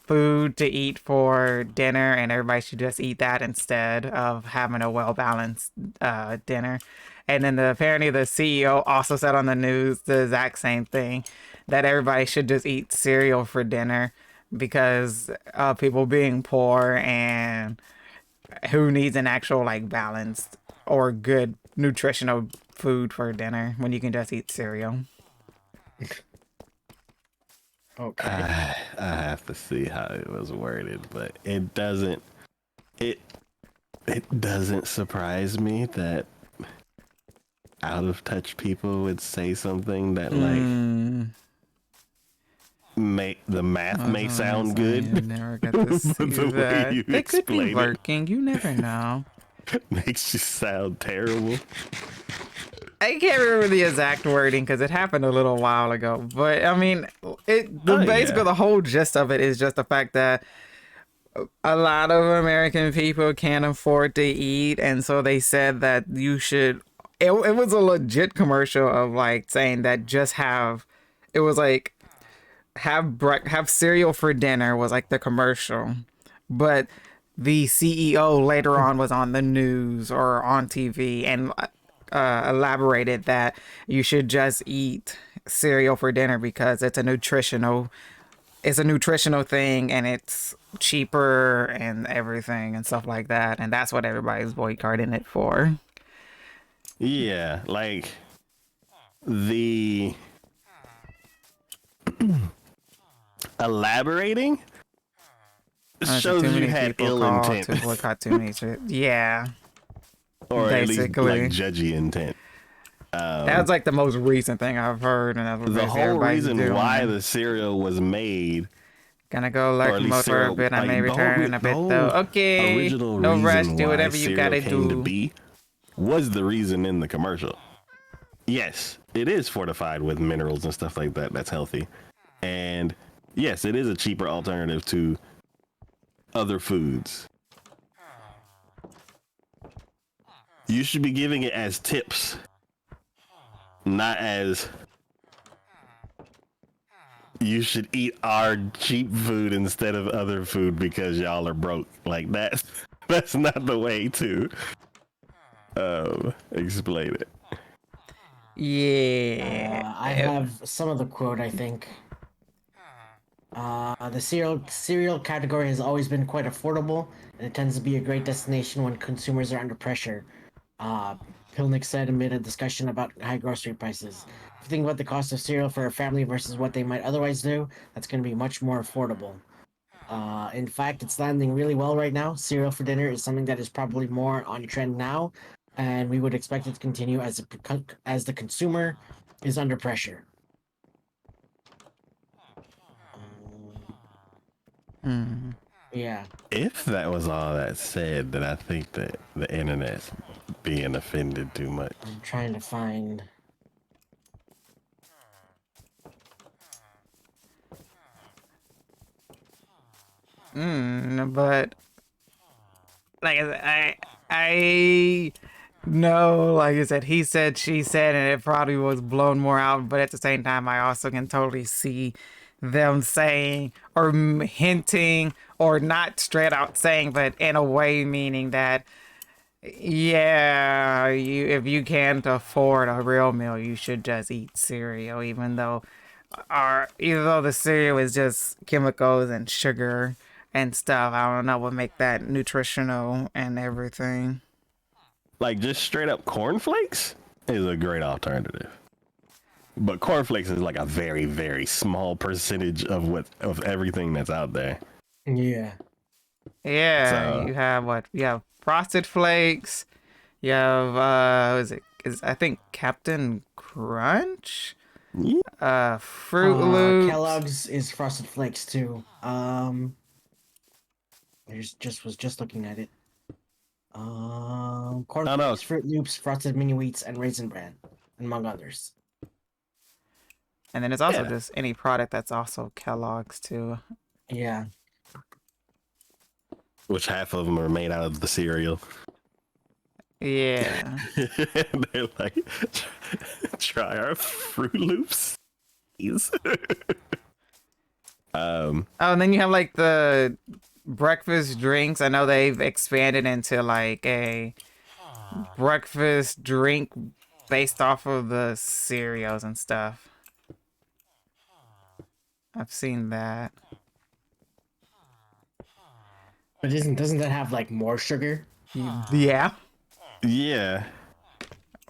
food to eat for dinner and everybody should just eat that instead of having a well balanced dinner. And then apparently the CEO also said on the news the exact same thing, that everybody should just eat cereal for dinner because of people being poor and who needs an actual like balanced or good nutritional food for dinner when you can just eat cereal. Okay. I have to see how it was worded, but it it doesn't surprise me that out of touch people would say something that like make the math may sound good. Never got to see But the way that. you They could be explain it lurking. You never know. makes you sound terrible. I can't remember the exact wording because it happened a little while ago. But I mean, basically Yeah. the whole gist of it is just the fact that a lot of American people can't afford to eat, and so they said that you should. It was a legit commercial of like saying that just have. It was like have cereal for dinner was like the commercial, but the CEO later on was on the news or on TV and elaborated that you should just eat cereal for dinner because it's a nutritional thing and it's cheaper and everything and stuff like that, and that's what everybody's boycotting it for. Yeah, like the elaborating shows Too you many had people ill called intent, to boycott too many shit. Yeah, or at least basically. like judgy intent. That's like the most recent thing I've heard, and that's what The basically whole everybody's reason doing. why the cereal was made, Gonna go or lurk at least mode for a cereal, bit. I may like return in a the bit whole though. Okay, original no rush. reason Do why whatever you cereal gotta came to do. be was the reason in the commercial. Yes, it is fortified with minerals and stuff like that. That's healthy, and yes, it is a cheaper alternative to other foods. You should be giving it as tips, not as you should eat our cheap food instead of other food because y'all are broke. Like that's not the way to explain it. Yeah. I have some of the quote. I think the cereal category has always been quite affordable, and it tends to be a great destination when consumers are under pressure. Uh, Pilnick said amid a discussion about high grocery prices. If you think about the cost of cereal for a family versus what they might otherwise do, that's going to be much more affordable. In fact, it's landing really well right now. Cereal for dinner is something that is probably more on trend now, and we would expect it to continue as the consumer is under pressure. Yeah. If that was all that said, then I think that the internet's being offended too much. I'm trying to find. But like I know, like you said, he said, she said, and it probably was blown more out. But at the same time, I also can totally see them saying or hinting or not straight out saying, but in a way meaning that, yeah, you if you can't afford a real meal, you should just eat cereal, even though the cereal is just chemicals and sugar and stuff. I don't know what make that nutritional and everything. Like just straight up cornflakes is a great alternative. But cornflakes is like a very, very small percentage of everything that's out there. Yeah. Yeah, So you have what? You have Frosted Flakes. You have what is it? Is I think Captain Crunch? yeah. Fruit Loops. Kellogg's is Frosted Flakes too. I was just looking at it. Corn No, no. Flakes, Fruit Loops, Frosted Mini Wheats, and Raisin Bran, among others. And then it's also Yeah. just any product that's also Kellogg's too. Yeah. Which half of them are made out of the cereal. Yeah. They're like, try our Fruit Loops. Oh, and then you have like the breakfast drinks. I know they've expanded into like a breakfast drink based off of the cereals and stuff. I've seen that. But doesn't that have like more sugar? Yeah. Yeah.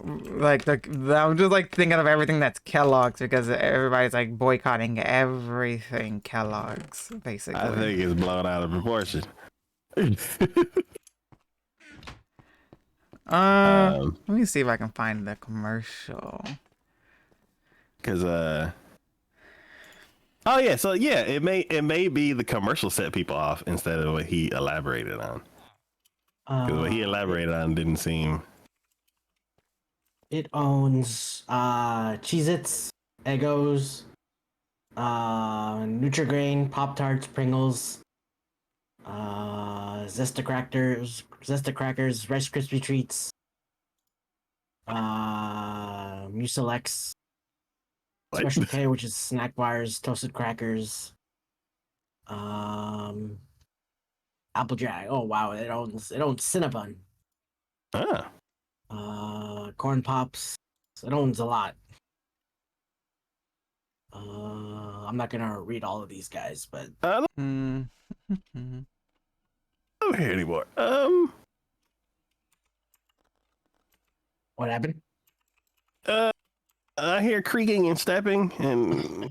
Like I'm just like thinking of everything that's Kellogg's because everybody's like boycotting everything Kellogg's basically. I think it's blown out of proportion. Let me see if I can find the commercial. Cause oh yeah, so yeah, it may be the commercial set people off instead of what he elaborated on. Because what he elaborated on didn't seem. It owns Cheez-Its, Eggos, Nutri-Grain, Pop-Tarts, Pringles, Zesta Crackers, Rice Krispie Treats, Mucilex, Special K, which is snack bars, toasted crackers, Apple Jack. Oh wow, it owns Cinnabon, Ah. Corn Pops. It owns a lot. I'm not gonna read all of these guys, but I Mm. don't hear anymore. what happened? I hear creaking and stepping, and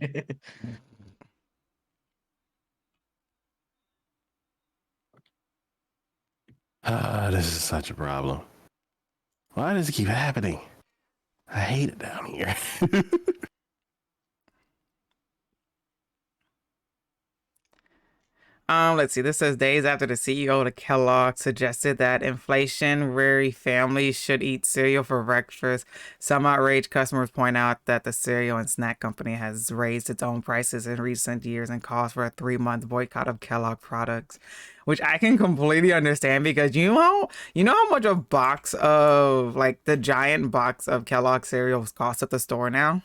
this is such a problem. Why does it keep happening? I hate it down here. Let's see. This says days after the CEO of Kellogg suggested that inflation-weary families should eat cereal for breakfast. Some outraged customers point out that the cereal and snack company has raised its own prices in recent years and calls for a 3-month boycott of Kellogg products, which I can completely understand because you know how much a box of like the giant box of Kellogg cereals costs at the store now?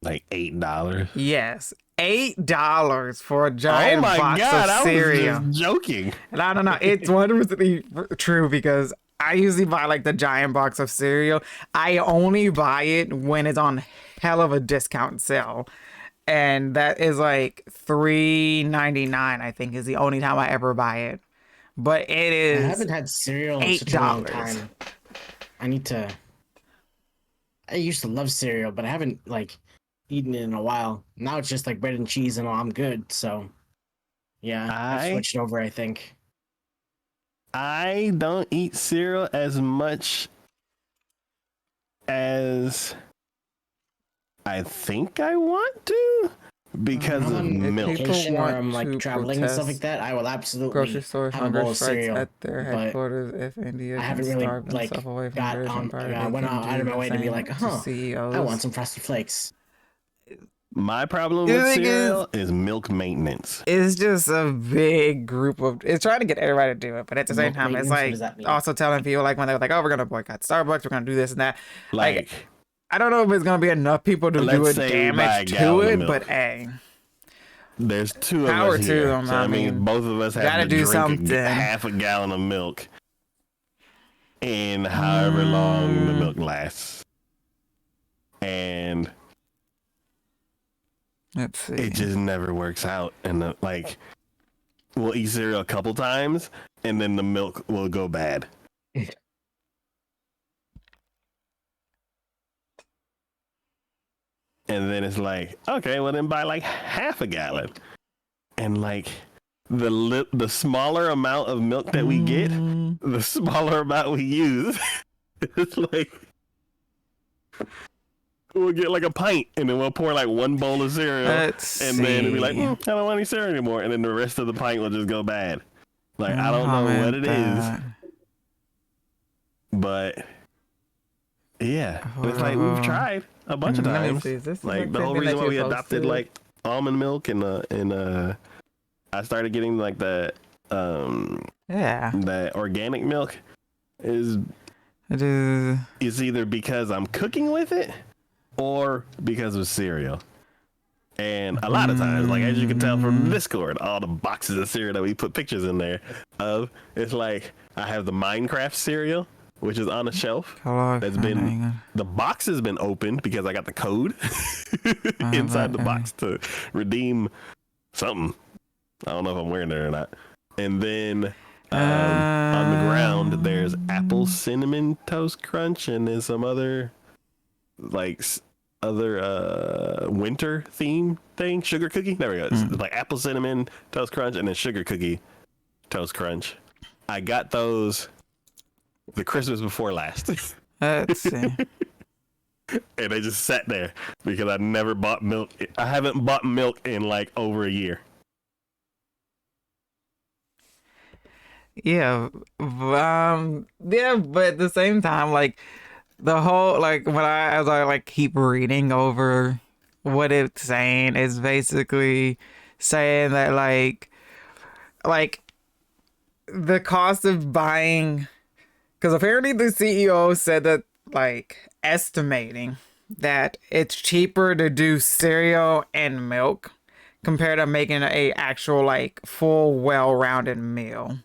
Like $8. Yes. $8 for a Oh giant my box god, of I cereal. was just joking. And I don't know, it's 100% true because I usually buy like the giant box of cereal. I only buy it when it's on hell of a discount sale. And that is like $3.99, I think, is the only time I ever buy it. But it I is haven't had cereal in such a long time. I need to. I used to love cereal, but I haven't like eaten it in a while. Now it's just like bread and cheese, and I'm good. So, yeah, I've switched over. I think. I don't eat cereal as much as I think I want to because of milk. Vacation People or want I'm like to traveling and stuff like protest that, I will absolutely grocery stores have a hunger bowl of strikes cereal. at their but headquarters if India I can haven't really starve like themselves away from got British on. Empire. I They went can out of do my the way to be same like, to huh, CEOs. I want some Frosted Flakes. My problem The with thing is, cereal is milk maintenance. it's just a big group of. It's trying to get everybody to do it, but at the same Milk time, it's maintenance? What like does that mean? also telling people like when they're like, "Oh, we're gonna boycott Starbucks. We're gonna do this and that." Like, Like, I don't know if it's gonna be enough people to do let's it say we buy a damage to gallon of it, milk. but hey, There's two of power us to here. them. So I I mean, mean, both of us have gotta to do drink something. half a gallon of milk in however long the milk lasts. And Let's see. it just never works out. And like, we'll eat cereal a couple times, and then the milk will go bad. And then it's like, okay, well then buy like half a gallon. And like the smaller amount of milk that we get, the smaller amount we use. It's like we'll get like a pint, and then we'll pour like one bowl of cereal, Let's and see. then it'll be like, I don't want any cereal anymore, and then the rest of the pint will just go bad. Like I don't know what it is, but yeah, it's like we've tried a bunch of Let me times. see. Is this Like the whole thing reason that why you we adopted posted? like almond milk and I started getting like the Yeah, that organic milk is it is. either because I'm cooking with it or because of cereal. And a lot of times, like as you can tell from Discord, all the boxes of cereal that we put pictures in there of, it's like I have the Minecraft cereal, which is on a shelf. That's been the box has been opened because I got the code inside the box to redeem something. I don't know if I'm wearing it or not. And then on the ground, there's apple cinnamon toast crunch, and then some other like other winter theme thing, sugar cookie. There we go. It's like apple cinnamon toast crunch, and then sugar cookie toast crunch. I got those the Christmas before last. Let's see. And they just sat there because I never bought milk. I haven't bought milk in like over a year. Yeah, yeah, but at the same time, like the whole like when as I like keep reading over what it's saying, it's basically saying that like the cost of buying, because apparently the CEO said that like estimating that it's cheaper to do cereal and milk compared to making a actual like full well-rounded meal.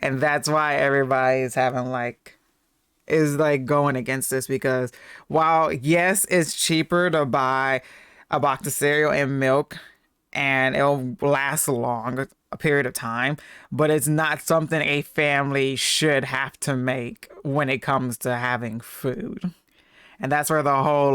And that's why everybody is having is going against this, because while yes, it's cheaper to buy a box of cereal and milk and it'll last a period of time, but it's not something a family should have to make when it comes to having food. And that's where the whole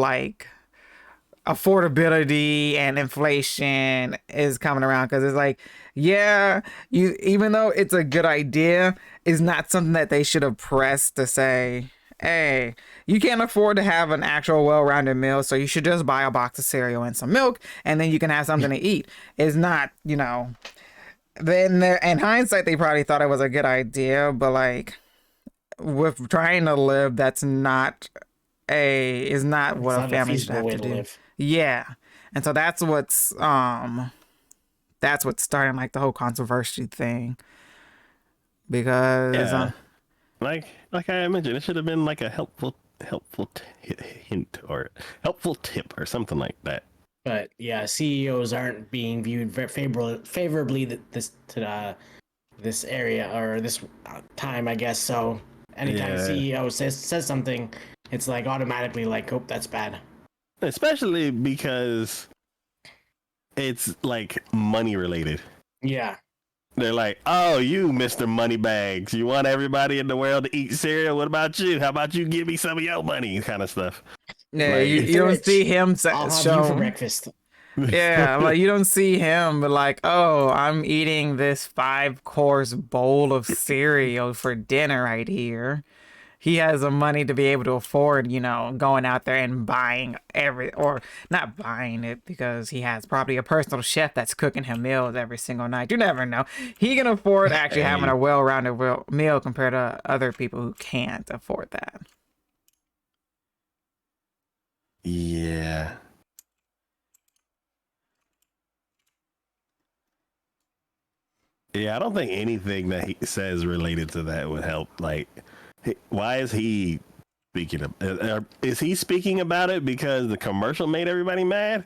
affordability and inflation is coming around, because it's like, yeah, you, even though it's a good idea, is not something that they should have pressed to say, hey, you can't afford to have an actual well-rounded meal, so you should just buy a box of cereal and some milk, and then you can have something to eat. It's not, then in hindsight, they probably thought it was a good idea, but with trying to live, is not what a family should have to do. Live. Yeah. And so that's what's starting the whole controversy thing. Because Yeah. Like I mentioned, it should have been like a helpful hint or helpful tip or something like that. But yeah, CEOs aren't being viewed very favorably this area or this time, I guess. So anytime CEO says something, it's like automatically like, oh, that's bad. Especially because it's like money related. Yeah. They're like, oh, you, Mr. Moneybags, you want everybody in the world to eat cereal? What about you? How about you give me some of your money? Kind of stuff. yeah, Like, you don't see him I'll have you for breakfast. Yeah, like you don't see him, but like, oh, I'm eating this 5-course bowl of cereal for dinner right here. He has the money to be able to afford, going out there and buying or not buying it, because he has probably a personal chef that's cooking him meals every single night. You never know. He can afford actually having a well-rounded meal compared to other people who can't afford that. Yeah. Yeah, I don't think anything that he says related to that would help. Like, why is he speaking of? Is he speaking about it because the commercial made everybody mad?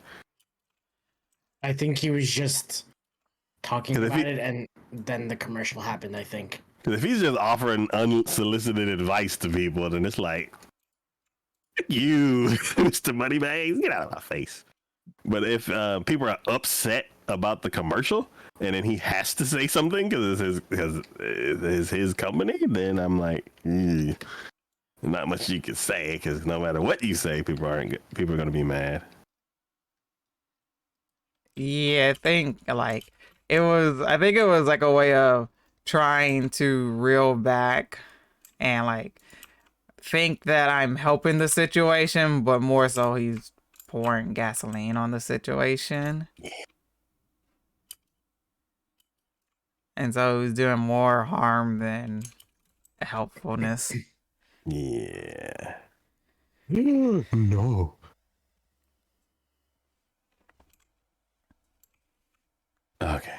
I think he was just talking 'Cause if about he- it, and then the commercial happened. I think. Because if he's just offering unsolicited advice to people, then it's like, you, Mr. Moneybags, get out of my face. But if people are upset about the commercial and then he has to say something because it's his company, then I'm like, not much you can say because no matter what you say, people are going to be mad. Yeah, I think like it was. I think it was like a way of trying to reel back and like think that I'm helping the situation, but more so he's pouring gasoline on the situation. And so he's doing more harm than helpfulness. Yeah. No. Okay.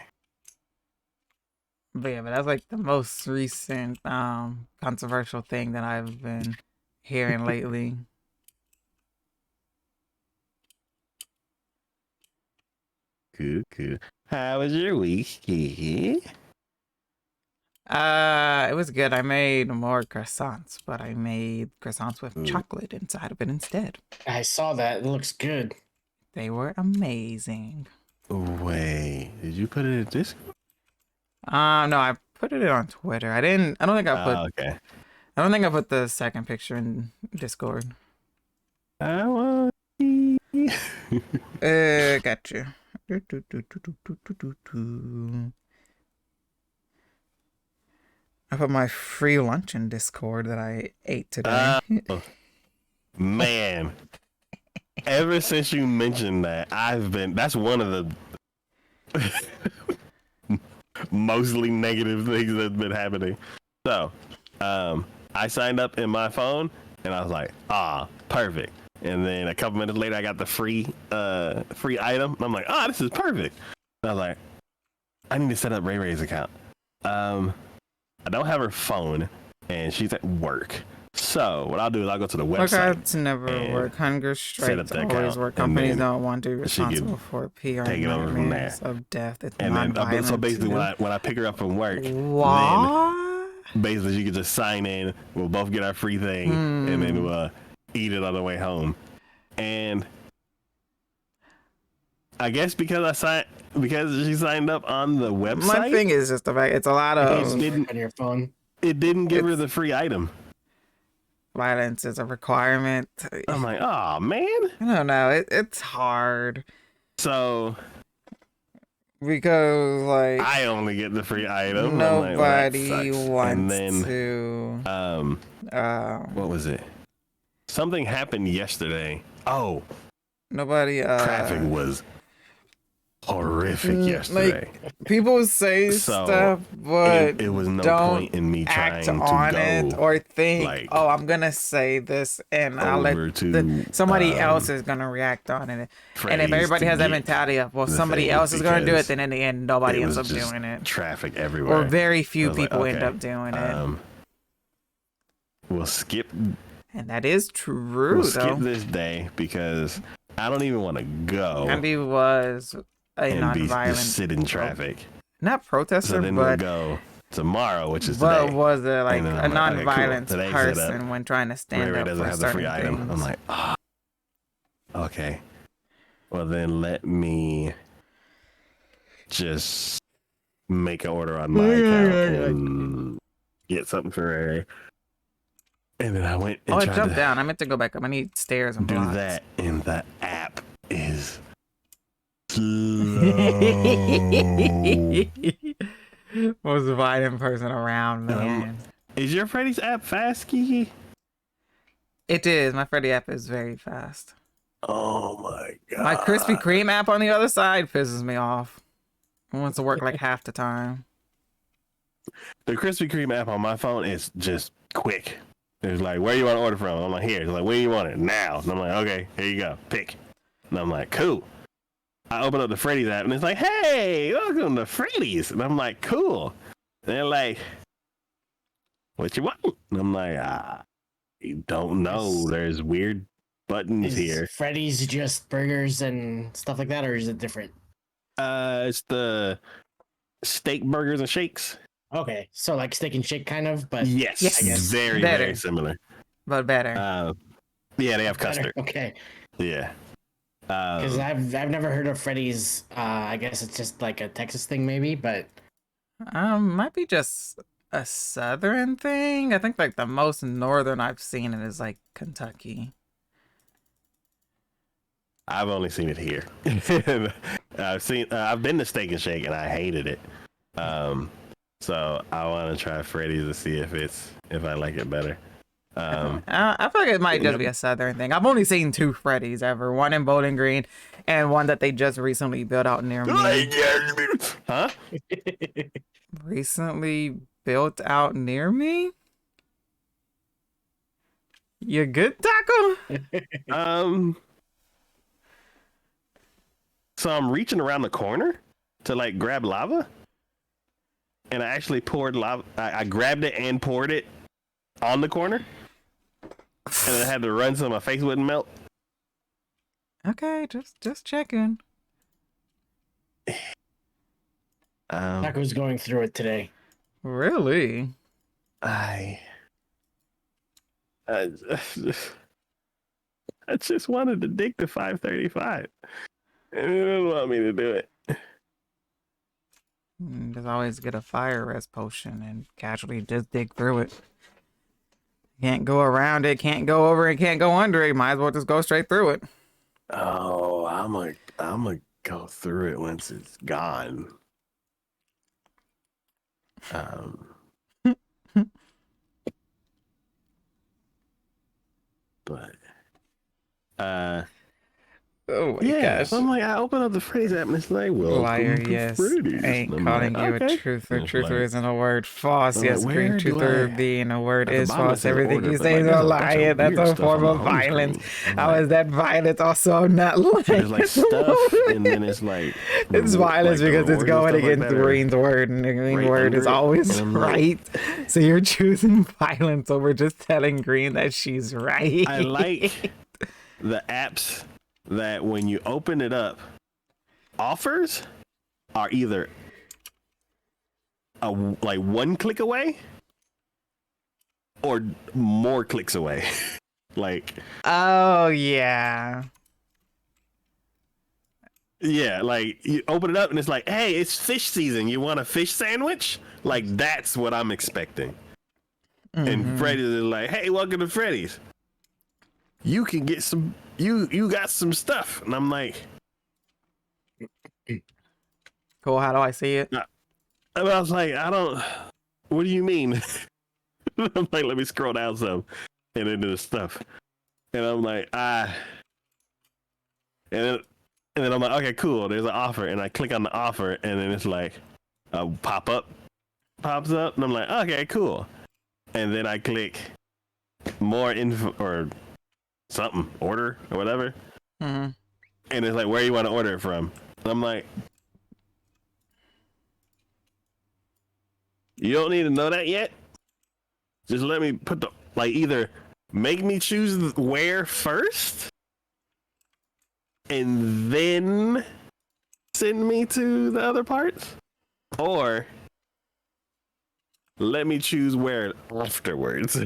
But yeah, but that's like the most recent controversial thing that I've been hearing lately. Cool. How was your week? It was good. I made more croissants, but I made croissants with chocolate inside of it instead. I saw that. It looks good. They were amazing. Wait, did you put it in Discord? No, I put it on Twitter. I don't think I put. Okay. I don't think I put the second picture in Discord. I want. Got you. I put my free lunch in Discord that I ate today. Man, ever since you mentioned that, that's one of the mostly negative things that's been happening. So, I signed up in my phone and I was like, perfect. And then a couple minutes later, I got the free item. And I'm like, this is perfect. And I was like, I need to set up Ray Ray's account. I don't have her phone and she's at work. So what I'll do is I'll go to the website. Workouts never work. Hunger strikes always work. Companies don't want to be responsible for PR take it over from there. of death. It's And then, non-violent. so basically, when I pick her up from work, what? then basically she can just sign in. We'll both get our free thing, and then we'll eat it on the way home. And I guess because she signed up on the website. My thing is just the fact it's a lot of on your phone. It didn't give her the free item. Violence is a requirement. I'm like, oh man. I don't know. It's hard. So because like I only get the free item. Nobody wants and then, to. What was it? Something happened yesterday. Oh, nobody. Traffic was horrific yesterday. Like, people say stuff, but it was no don't point in me trying act to on go it or think, like, I'm gonna say this and I'll let somebody else is gonna react on it. And if everybody has that mentality of, well, somebody else is gonna do it, then in the end, nobody ends up doing it. Traffic everywhere. Or very few people end up doing it. We'll skip. And that is true, We'll skip this day because I don't even want to go. Andy was a non-violent. Just sit in traffic. Not protester, so then but we'll go tomorrow, which is but today. was a like a non-violent okay, cool. person when trying to stand up doesn't for have the free certain item. I'm like, okay. Well, then let me just make an order on my account and get something for Ray. And then I went and I tried jumped to down. I meant to go back up. I need stairs and do blocks. that, and the app is slow. Most violent person around, man. Is your Freddy's app fast, Kiki? It is. My Freddy app is very fast. Oh my god. My Krispy Kreme app on the other side pisses me off. It wants to work like half the time. The Krispy Kreme app on my phone is just quick. It's like, where you want to order from? I'm like, here. It's like, where you want it? Now. And I'm like, okay, here you go. Pick. And I'm like, cool. I open up the Freddy's app and it's like, hey, welcome to Freddy's. And I'm like, cool. And they're like, what you want? And I'm like, you don't know. There's weird buttons Is here. Freddy's just burgers and stuff like that, or is it different? It's the steak burgers and shakes. Okay, so like Steak and Shake kind of, but Yes, Yes. I guess very, Better. very similar. but better. Yeah, they have better. custard. Okay, Yeah. because I've never heard of Freddy's. I guess it's just like a Texas thing, maybe, but Might be just a southern thing. I think like the most northern I've seen it is like Kentucky. I've only seen it here. I've been to Steak and Shake and I hated it. So I want to try Freddy's to see if I like it better. I feel like it might just be a southern thing. I've only seen 2 Freddy's ever. One in Bowling Green and one that they just recently built out near me. Huh? Recently built out near me? You good, Taco? So I'm reaching around the corner to like grab lava, and I actually poured lava. I grabbed it and poured it on the corner, and I had to run so my face wouldn't melt. Okay, just checking. Taco's going through it today. Really? I just wanted to dig to 535. And they didn't want me to do it. Just always get a fire rest potion and casually just dig through it. Can't go around it, can't go over it, can't go under it. Might as well just go straight through it. Oh, I'm gonna go through it once it's gone. But Oh my yeah, gosh. so I'm like, I open up the Freddy's app and it's like, well, Liar, yes. Ain't calling you a truther. Truther isn't a word. False, I'm yes. like, Green where do truther I- being a word at the is bottom it false. says Everything order, you but, say like, is there's a a bunch of lie. That's weird a stuff form on of the home violence. screen. I'm How like- is that violence also not lying? There's like stuff, and then it's like It's violence like the because it's rewards and going stuff like against that the are green's word, and the green right word is under it, always and I'm like- right. So you're choosing violence over just telling green that she's right. I like the apps that when you open it up, offers are either like 1 click away or more clicks away. Like, Oh yeah. yeah, like you open it up and it's like, hey, it's fish season. You want a fish sandwich? Like, that's what I'm expecting. And Freddy's is like, hey, welcome to Freddy's. You can get some, you got some stuff. And I'm like, Cool. How do I see it? I was like, I don't, what do you mean? I'm like, let me scroll down some and into the stuff. And I'm like, and then I'm like, okay, cool. There's an offer. And I click on the offer and then it's like a pop-up pops up. And I'm like, okay, cool. And then I click more info or something, order or whatever. Mhm. And it's like, where you want to order it from? And I'm like, you don't need to know that yet. Just let me put the, like, either make me choose where first and then send me to the other parts, or let me choose where afterwards.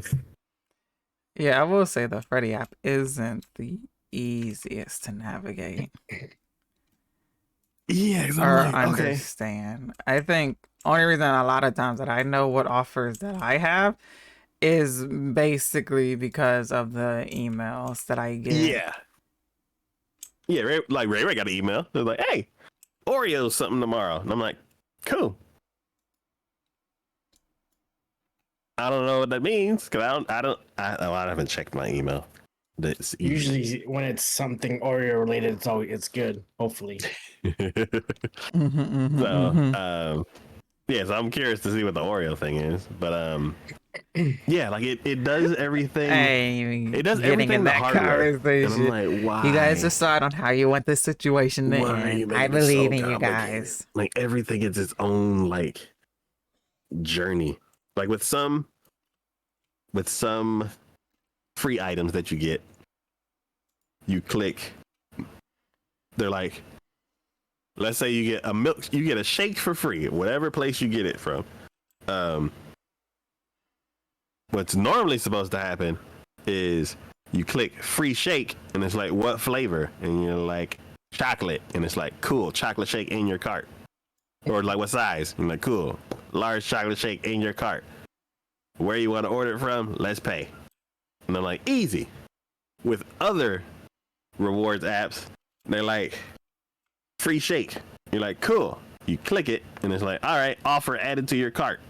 Yeah, I will say the Freddy app isn't the easiest to navigate Yeah, or understand. I think only reason a lot of times that I know what offers that I have is basically because of the emails that I get. Yeah, Ray got an email. They're like, hey, Oreo's something tomorrow. And I'm like, cool. I don't know what that means because I haven't checked my email. That's Usually, when it's something Oreo related, it's good. Hopefully, So, yeah, so I'm curious to see what the Oreo thing is. But Yeah, like it does everything. I ain't even It does getting everything in the that hard way. And I'm conversation. like, You guys why? decide on how you want this situation to Why are you end. I making it believe so in you complicated? guys. Like everything is its own like journey. Like with some free items that you get, you click. They're like, let's say you get you get a shake for free, whatever place you get it from. Um, what's normally supposed to happen is you click free shake and it's like what flavor, and you're like chocolate, and it's like cool chocolate shake in your cart, or like what size, and like cool large chocolate shake in your cart. Where you want to order it from? Let's pay. And I'm like easy. With other rewards apps, they're like free shake. You're like cool. You click it and it's like all right, offer added to your cart.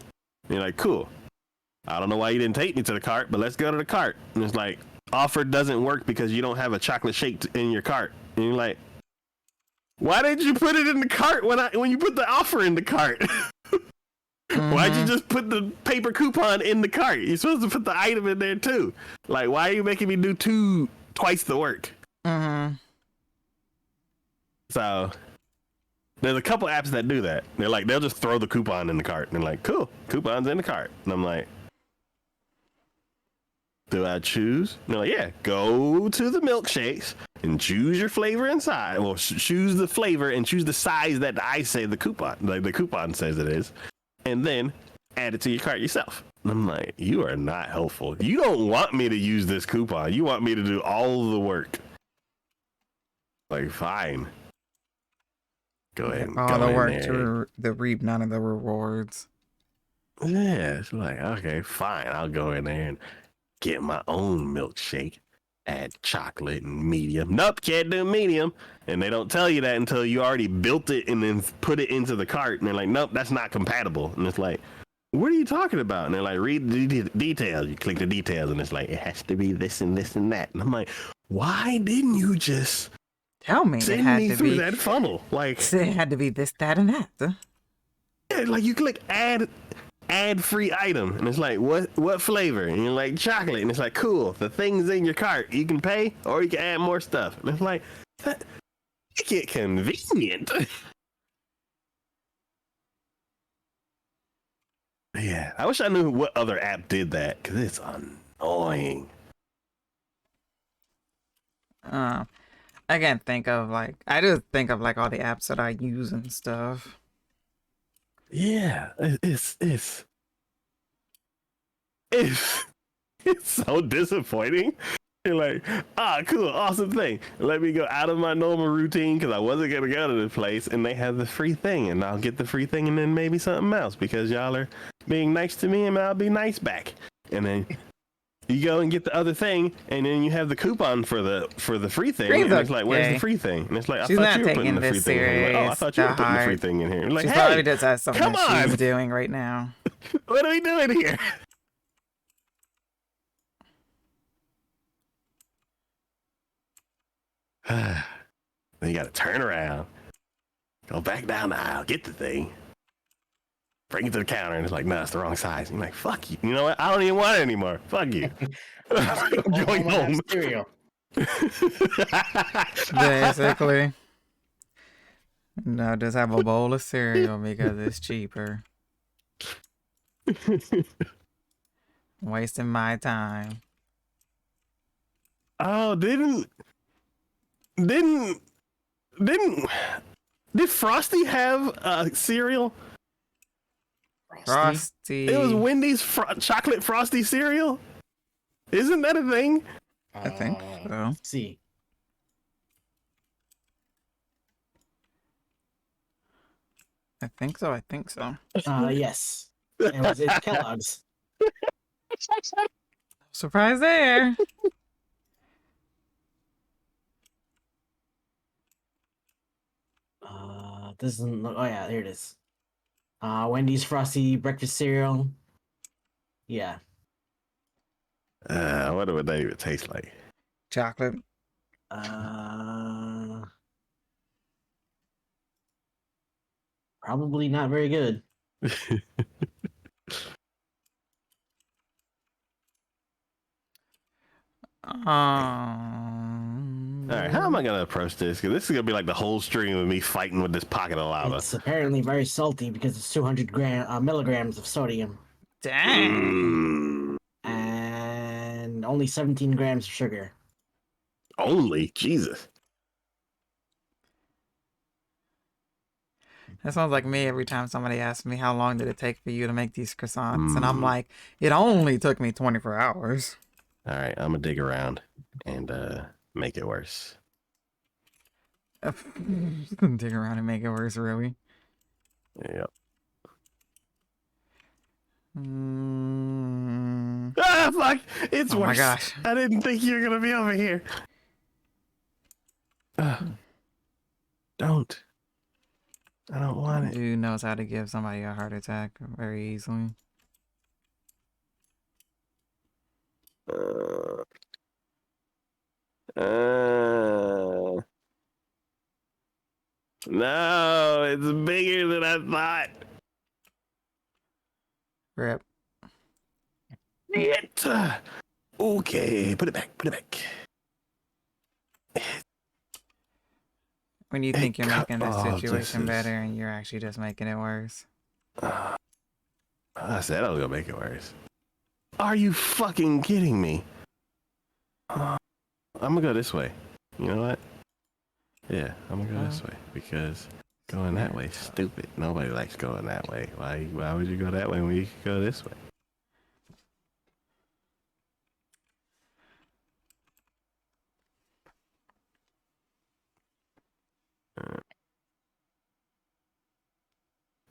And you're like cool. I don't know why you didn't take me to the cart, but let's go to the cart. And it's like, offer doesn't work because you don't have a chocolate shake in your cart. And you're like, why didn't you put it in the cart when you put the offer in the cart? Why'd you just put the paper coupon in the cart? You're supposed to put the item in there too. Like, why are you making me do twice the work? So there's a couple apps that do that. They're like, they'll just throw the coupon in the cart. And they're like, cool, coupon's in the cart. And I'm like, do I choose? And they're like, yeah, go to the milkshakes and choose your flavor and size. Well, choose the flavor and choose the size that I say the coupon says it is. And then add it to your cart yourself. And I'm like, you are not helpful. You don't want me to use this coupon. You want me to do all the work. Like, fine. Go ahead and All go the in work there. to reap none of the rewards. Yeah, it's like, okay, fine. I'll go in there and get my own milkshake. Add chocolate and medium. Nope, can't do medium. And they don't tell you that until you already built it and then put it into the cart. And they're like, nope, that's not compatible. And it's like, what are you talking about? And they're like, read the details. You click the details and it's like, it has to be this and this and that. And I'm like, why didn't you just Tell me it send had me to through be. that funnel? Like, It had to be this, that, and that. yeah, like you click add free item and it's like what flavor, and you're like chocolate, and it's like cool, the thing's in your cart, you can pay or you can add more stuff, and it's like that make it convenient. Yeah, I wish I knew what other app did that because it's annoying. I can't think of I just think of all the apps that I use and stuff. Yeah, it's it's so disappointing. You're like, cool, awesome thing. Let me go out of my normal routine because I wasn't gonna go to this place, and they have the free thing, and I'll get the free thing, and then maybe something else because y'all are being nice to me, and I'll be nice back. And then you go and get the other thing, and then you have the coupon for the free thing, Free's and it's like, where's the okay. free thing? And it's like, I She's thought not you were putting taking the free this thing in here. Like, oh, I serious thought you were that putting the free hard. thing in here. Like, She's hey, probably just has something come that on, she's doing right now. what are we doing here? Then you got to turn around, go back down the aisle, get the thing, bring it to the counter, and it's like, no, it's the wrong size. And you're like, fuck you. You know what? I don't even want it anymore. Fuck you. I'm going home. Cereal. Basically. No, just have a bowl of cereal because it's cheaper. Wasting my time. Oh, did Frosty have cereal? Frosty. It was Wendy's chocolate Frosty cereal. Isn't that a thing? I think so. Let's see. I think so. Yes. It's Kellogg's. Surprise there. This isn't. Oh yeah, here it is. Wendy's Frosty breakfast cereal. Yeah. I wonder what that even tastes like. Chocolate. Probably not very good. All right, how am I gonna approach this? Because this is gonna be like the whole stream of me fighting with this pocket of lava. It's apparently very salty because it's 200 milligrams of sodium Dang. and only 17 grams of sugar. Only Jesus. That sounds like me every time somebody asks me how long did it take for you to make these croissants, and I'm like, it only took me 24 hours. All right, I'm gonna dig around and make it worse. Dig around and make it worse, really. Yep. Mm. Ah, fuck! It's Oh worse. my gosh. I didn't think you were gonna be over here. Don't. I don't want it. Dude knows how to give somebody a heart attack very easily. No, it's bigger than I thought. Rip. It. Okay, put it back. Put it back. When you think you're making the this situation is- better and you're actually just making it worse. I said I was gonna make it worse. Are you fucking kidding me? I'm gonna go this way. You know what? Yeah, I'm gonna go this way because going that way is stupid. Nobody likes going that way. Why would you go that way when you could go this way?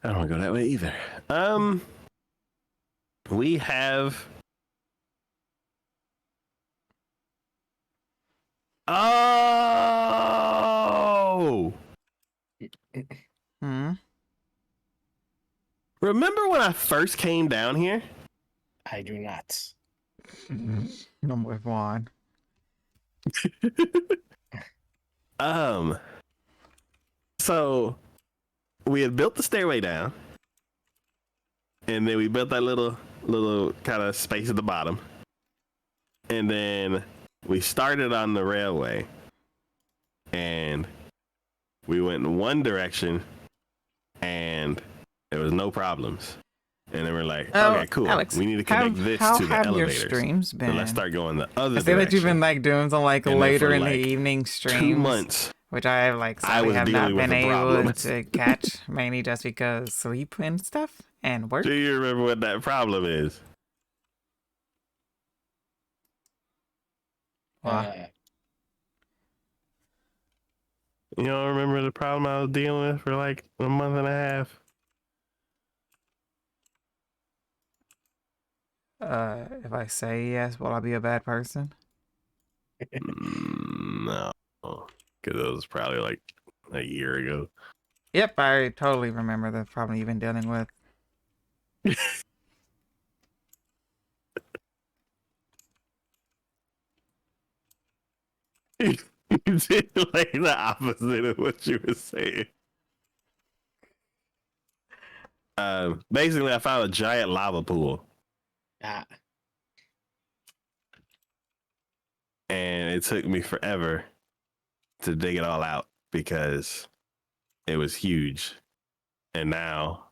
I don't want to go that way either. We have. Oh! Hmm? Remember when I first came down here? I do not. Number one. So we had built the stairway down, and then we built that little kind of space at the bottom, and then we started on the railway, and we went in one direction, and there was no problems. And then we're like, okay, cool. Alex, we need to connect this to the how have your elevators. streams been? So let's start going the other I say that you've direction. been like doing some like And then later for, in like, the evening streams. 2 months. Which I have like I sadly was have not dealing with been a able problem. to catch, mainly just because sleep and stuff and work. Do you remember what that problem is? You don't remember the problem I was dealing with for like a month and a half? If I say yes, will I be a bad person? No, because it was probably like a year ago. Yep, I totally remember the problem you've been dealing with. You did like the opposite of what you were saying. Basically, I found a giant lava pool, Ah, and it took me forever to dig it all out because it was huge. And now,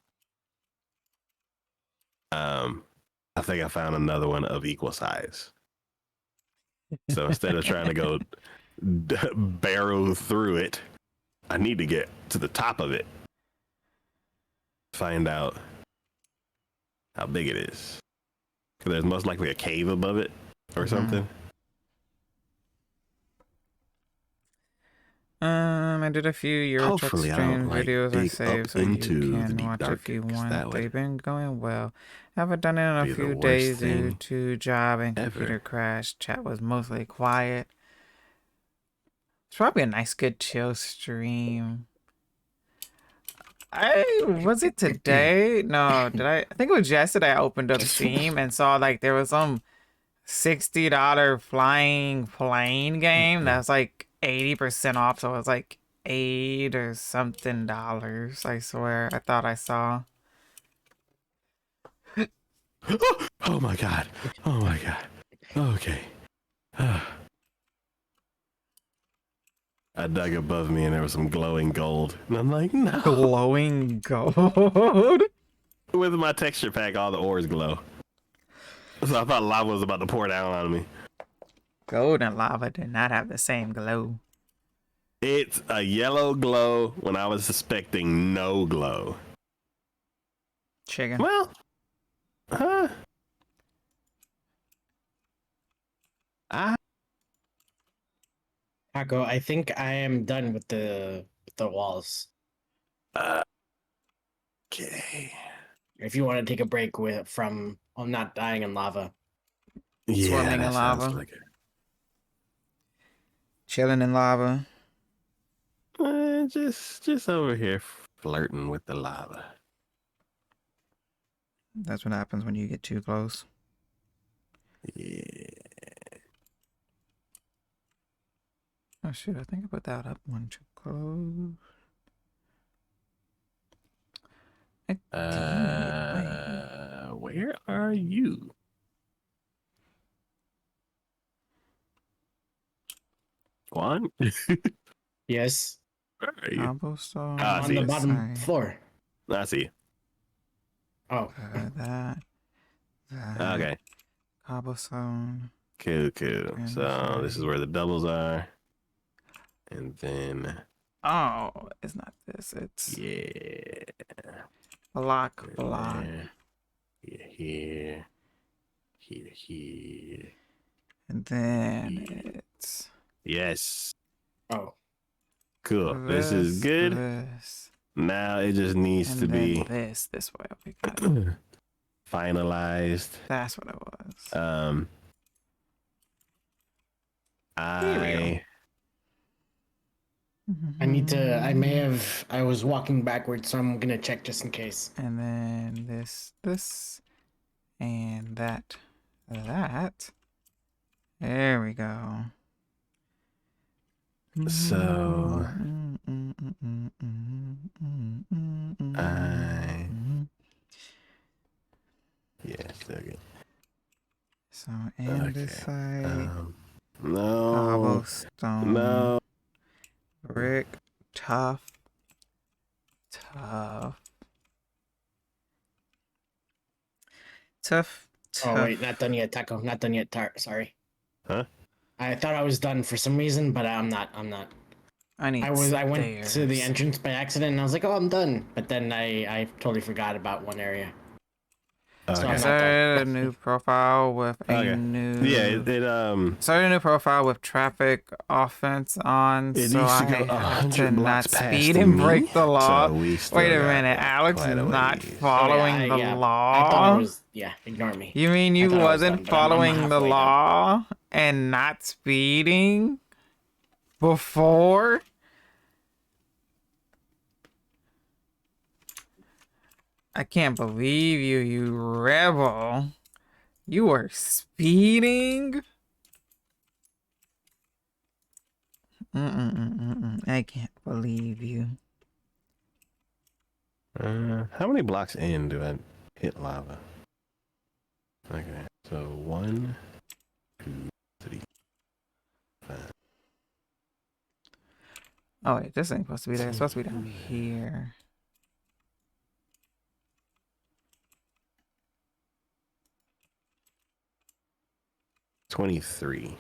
I think I found another one of equal size. So instead of trying to go barrel through it, I need to get to the top of it. Find out how big it is. Because there's most likely a cave above it or something. I did a few Euro Truck Hopefully I don't, stream like, videos I dig saved up so you into the can deep watch dark, if you 'cause want. that would They've been going well. Haven't done it in be a the few worst days due thing to job and ever. computer crash. Chat was mostly quiet. It's probably a nice, good, chill stream. Was it today? No, did I think it was yesterday I opened up Steam and saw like there was some $60 flying plane game that's like 80% off, so it was like $8 or something dollars. I swear, I thought I saw. Oh my god. Oh my god. Okay. I dug above me and there was some glowing gold. And I'm like, no. Glowing gold. With my texture pack, all the ores glow. So I thought lava was about to pour down on me. Gold and lava do not have the same glow. It's a yellow glow when I was suspecting no glow. Chicken. Well, huh? Taco, I think I am done with the walls. Okay. If you want to take a break from not dying in lava. Yeah, Swimming in that sounds lava. like it. Chilling in lava. Just over here flirting with the lava. That's what happens when you get too close. Yeah. Oh shoot, I think I put that up one too close. I did. Wait. Where are you? Juan? Yes. Where are you? Cobblestone. Ah, I I'm on see the you. bottom Sorry. floor. I see you. Oh. That. That. Okay. Cobblestone. Cool. And So this is sorry. where the doubles are. And then, Oh, it's not this. It's yeah. block. There. Here. And then it's Yes. Oh. Cool. This is good. This. Now it just needs And to then be this way. Okay, got it. finalized. That's what it was. I I was walking backwards, so I'm gonna check just in case. And then this, and that. There we go. So yeah, still good. So and this side, No. cobblestone, No. brick, tough. Oh wait, not done yet, Taco. Not done yet, Sorry. Huh? I thought I was done for some reason, but I'm not. I need I went to the stairs. entrance by accident and I was like, oh, I'm done. But then I totally forgot about one area. So Okay. I'm not Started a done. new profile with a Okay. new. Yeah, Started a new profile with traffic offense on, it so needs I to go have to 100 blocks not past speed and me, break the law. so we still Wait a got minute, Alex quite is a not ways. following the I thought I law. was. Yeah, ignore me. You mean I you thought I was wasn't done, but I'm following the halfway done. law and not speeding before? I can't believe you, you rebel. You were speeding? I can't believe you. How many blocks in do I hit lava? Okay, so 1, 2, 3, 5. Oh wait, this ain't supposed to be there. It's supposed to be down here. $23.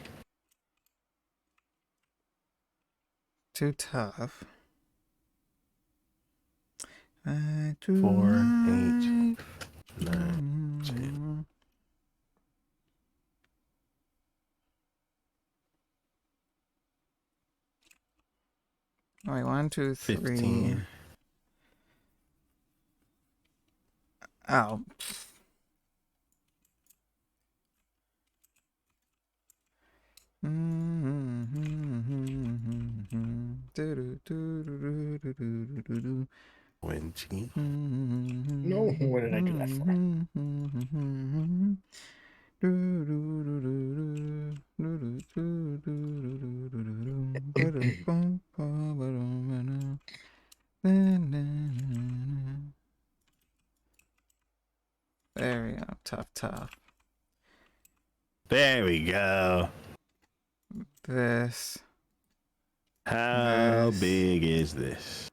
Too tough. 4, 8, 9, 10. Oh, wait, 1, 2, 3. 15. Oh. Twenty. No, what did I do that for? There we go. Tough. There we go. This. How This. big is this?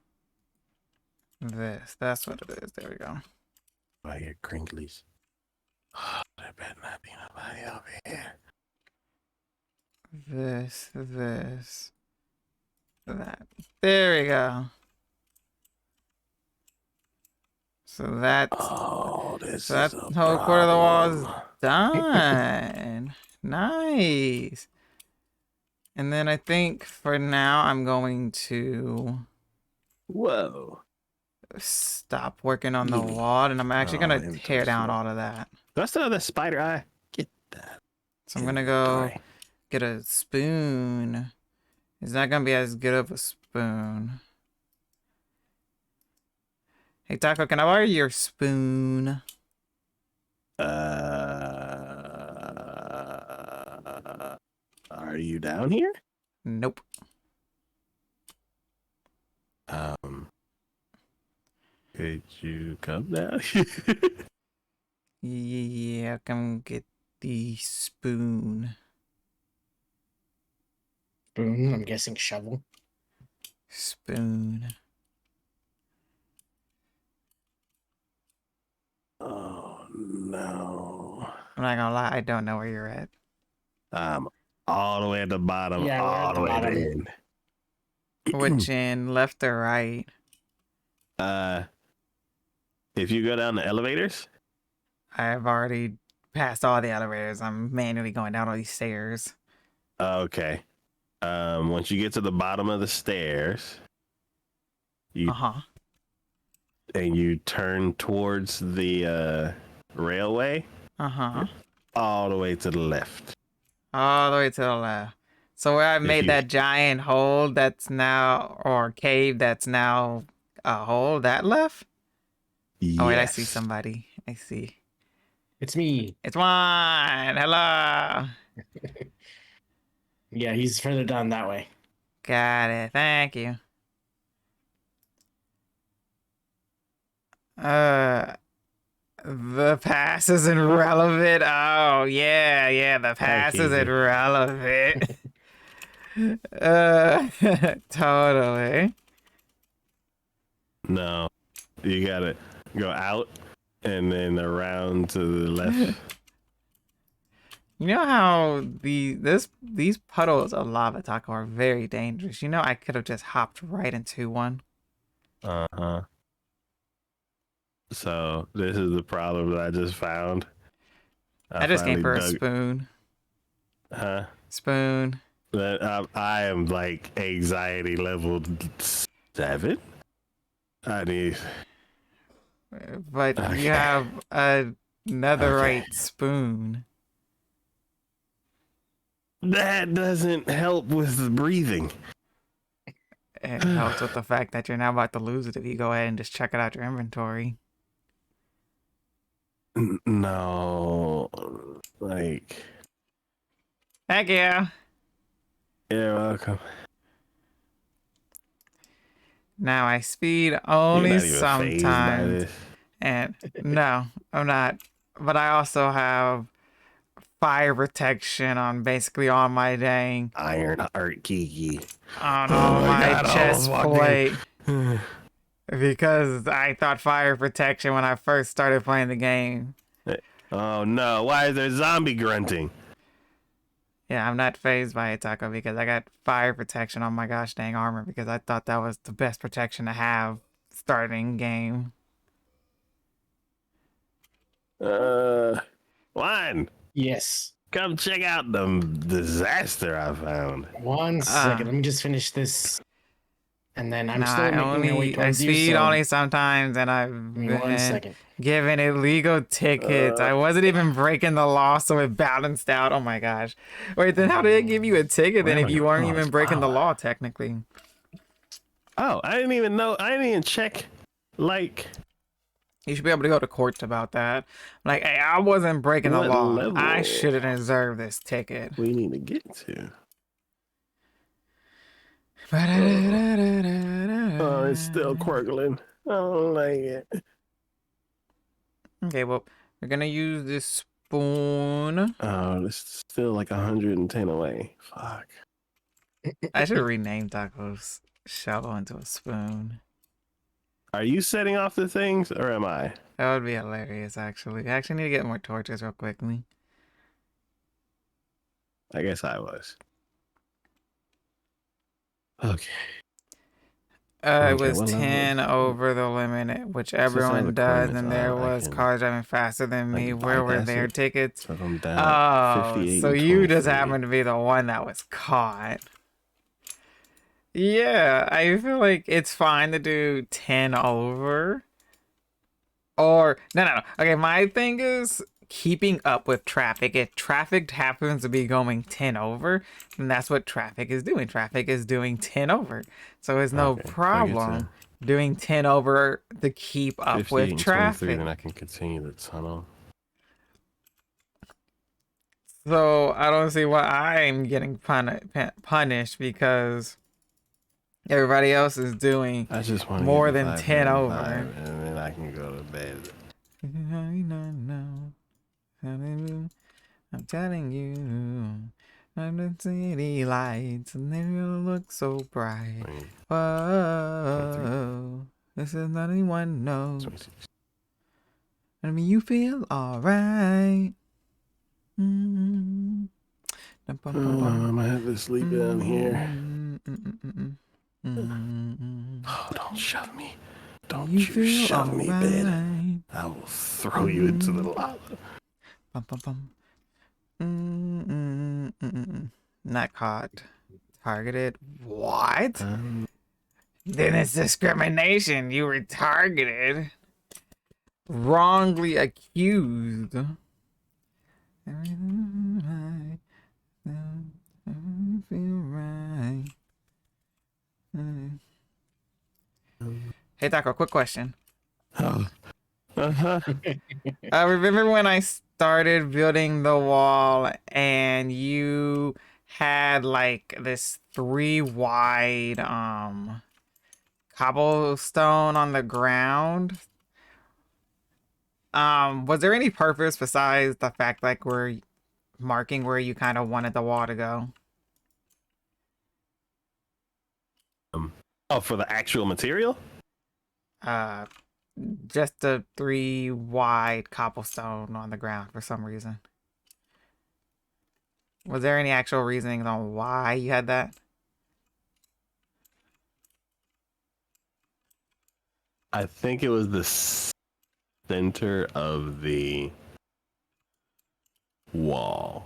That's what it is. There we go. I hear crinklies. Oh, there better not be nobody over here. This, that. There we go. So that's Oh, this so that is a whole quarter of the wall is problem. done. Nice. And then I think for now I'm going to Whoa. stop working on the Gimme. wall, and I'm actually Oh, gonna inventory tear down slow. all of that. Do I still have that spider eye? Get that. So I'm gonna go inventory. get a spoon. It's not gonna be as good of a spoon. Hey Taco, can I borrow your spoon? Are you down here? Nope. Could you come down? Yeah, come get the spoon. Spoon, I'm guessing shovel. Spoon. Oh no. I'm not gonna lie, I don't know where you're at. I'm all the way at the bottom, Yeah, we're all at the the way bottom. in. Which in left or right? If you go down the elevators, I've already passed all the elevators. I'm manually going down all these stairs. okay. Once you get to the bottom of the stairs, you Uh-huh. and you turn towards the railway, Uh-huh. all the way to the left. All the way to the left. So where I made you- that giant hole that's now, or cave that's now a hole, that left? Oh wait, I see Yes. somebody. I see. It's me. It's Juan. Hello. Yeah, he's further down that way. Got it. Thank you. The pass is irrelevant. Oh yeah, the pass is Keezy. irrelevant. Totally. No, you gotta go out and then around to the left. You know how these puddles of lava, Taco, are very dangerous. You know I could have just hopped right into one. Uh-huh. So this is the problem that I just found. I just came finally for a dug- spoon. Huh? Spoon. But I am like anxiety level 7. I need. But Okay. you have another Okay. right spoon. That doesn't help with the breathing. It helps with the fact that you're now about to lose it if you go ahead and just check it out your inventory. No, like. Thank you. You're welcome. Now I speed You're only not even phased by sometimes. this. And no, I'm not. But I also have fire protection on basically on my dang Iron Heart Kiki. on Oh all my my God, I chest almost walked in. plate. Because I thought fire protection when I first started playing the game. Oh no, why is there zombie grunting? Yeah, I'm not phased by it, Taco, because I got fire protection on my gosh dang armor because I thought that was the best protection to have starting game. Juan, Yes. come check out the disaster I found. One second. Let me just finish this. And then I'm Nah, still making my way I towards you. speed So only sometimes, and I've give me 1 been second. given illegal tickets. I wasn't even breaking the law, so it balanced out. Oh my gosh! Wait, then how did it give you a ticket then if you weren't even breaking the law technically? Oh, I didn't even know. I didn't even check. Like, You should be able to go to court about that. Like, hey, I wasn't breaking the What law. level? I should have deserved this ticket. we need to get to. Oh, it's still quirkling. I don't like it. Okay, well, we're gonna use this spoon. Oh, it's still like 110 away. Fuck. I should rename Taco's shovel into a spoon. Are you setting off the things or am I? That would be hilarious, actually. I actually need to get more torches real quickly. I guess I was. Okay. It Okay, was what level 10 is over the limit, which since I have everyone the does, coordinates and on, there I was can cars driving faster than me. like Where were bypass their it. tickets? So if I'm down at Oh, 58 so and you just 23. happened to be the one that was caught. Yeah, I feel like it's fine to do 10 over. Or, no. Okay, my thing is keeping up with traffic. If traffic happens to be going 10 over, then that's what traffic is doing. Traffic is doing 10 over. So it's no Okay, if I get problem to doing 10 over to keep up 58 with and 23, traffic. then I can continue the tunnel. So I don't see why I'm getting punished because everybody else is doing I just want to get more to than 10 over. 575 and then I can go to bed. I'm telling you, under city lights, and they will look so bright. 20, 23, Whoa, this is not anyone knows. 26. I mean, you feel alright. Mm-hmm. Oh, I'm gonna have to sleep down here. Oh, don't shove me. Don't you shove me, bed. I will throw you into the lava. Not caught. Targeted. What? Then it's discrimination. You were targeted. Wrongly accused. Everything feel right. Hey Taco, quick question. Uh-huh. Remember when I started building the wall and you had like this 3 wide cobblestone on the ground? Was there any purpose besides the fact like we're marking where you kind of wanted the wall to go? Oh, for the actual material? Uh, just a 3 wide cobblestone on the ground for some reason. Was there any actual reasoning on why you had that? I think it was the center of the wall.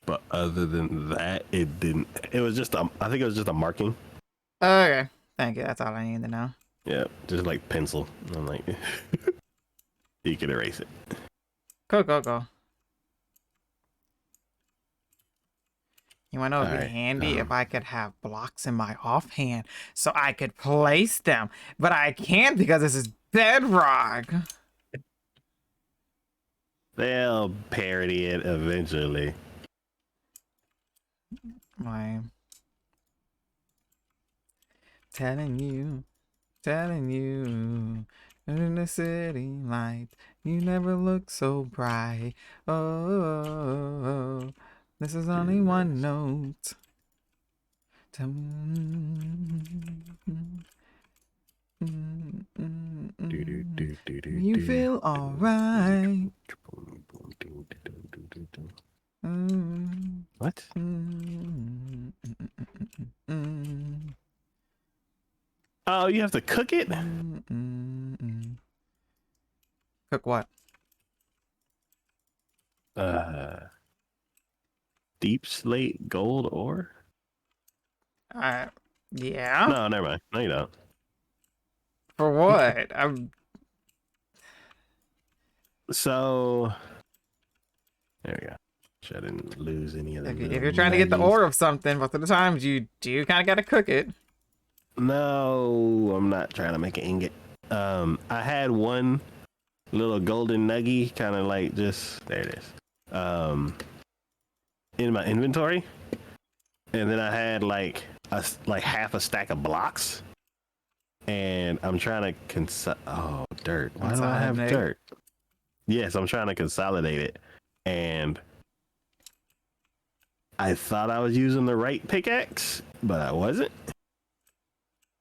But other than that, it didn't. It was just, I think it was just a marking. Okay, thank you. That's all I need to know. Yeah, just like pencil. I'm like, you can erase it. Go. You want to know, it'd be Alright, handy if I could have blocks in my offhand so I could place them. But I can't because this is bedrock. They'll parody it eventually. I'm telling you, in the city light, you never look so bright. Oh, this is only one note. Tell you feel alright. What? Oh, you have to cook it? Cook what? Deep slate gold ore? Yeah. No, never mind. No, you don't. For what? So, there we go. I didn't lose any of them. If you're trying to get the ore of something, most of the times you do kind of got to cook it. No, I'm not trying to make an ingot. I had one little golden nugget, kind of like just there it is. In my inventory, and then I had like half a stack of blocks, and I'm trying to oh, dirt. Why do I have dirt? Yes, I'm trying to consolidate it, and I thought I was using the right pickaxe, but I wasn't.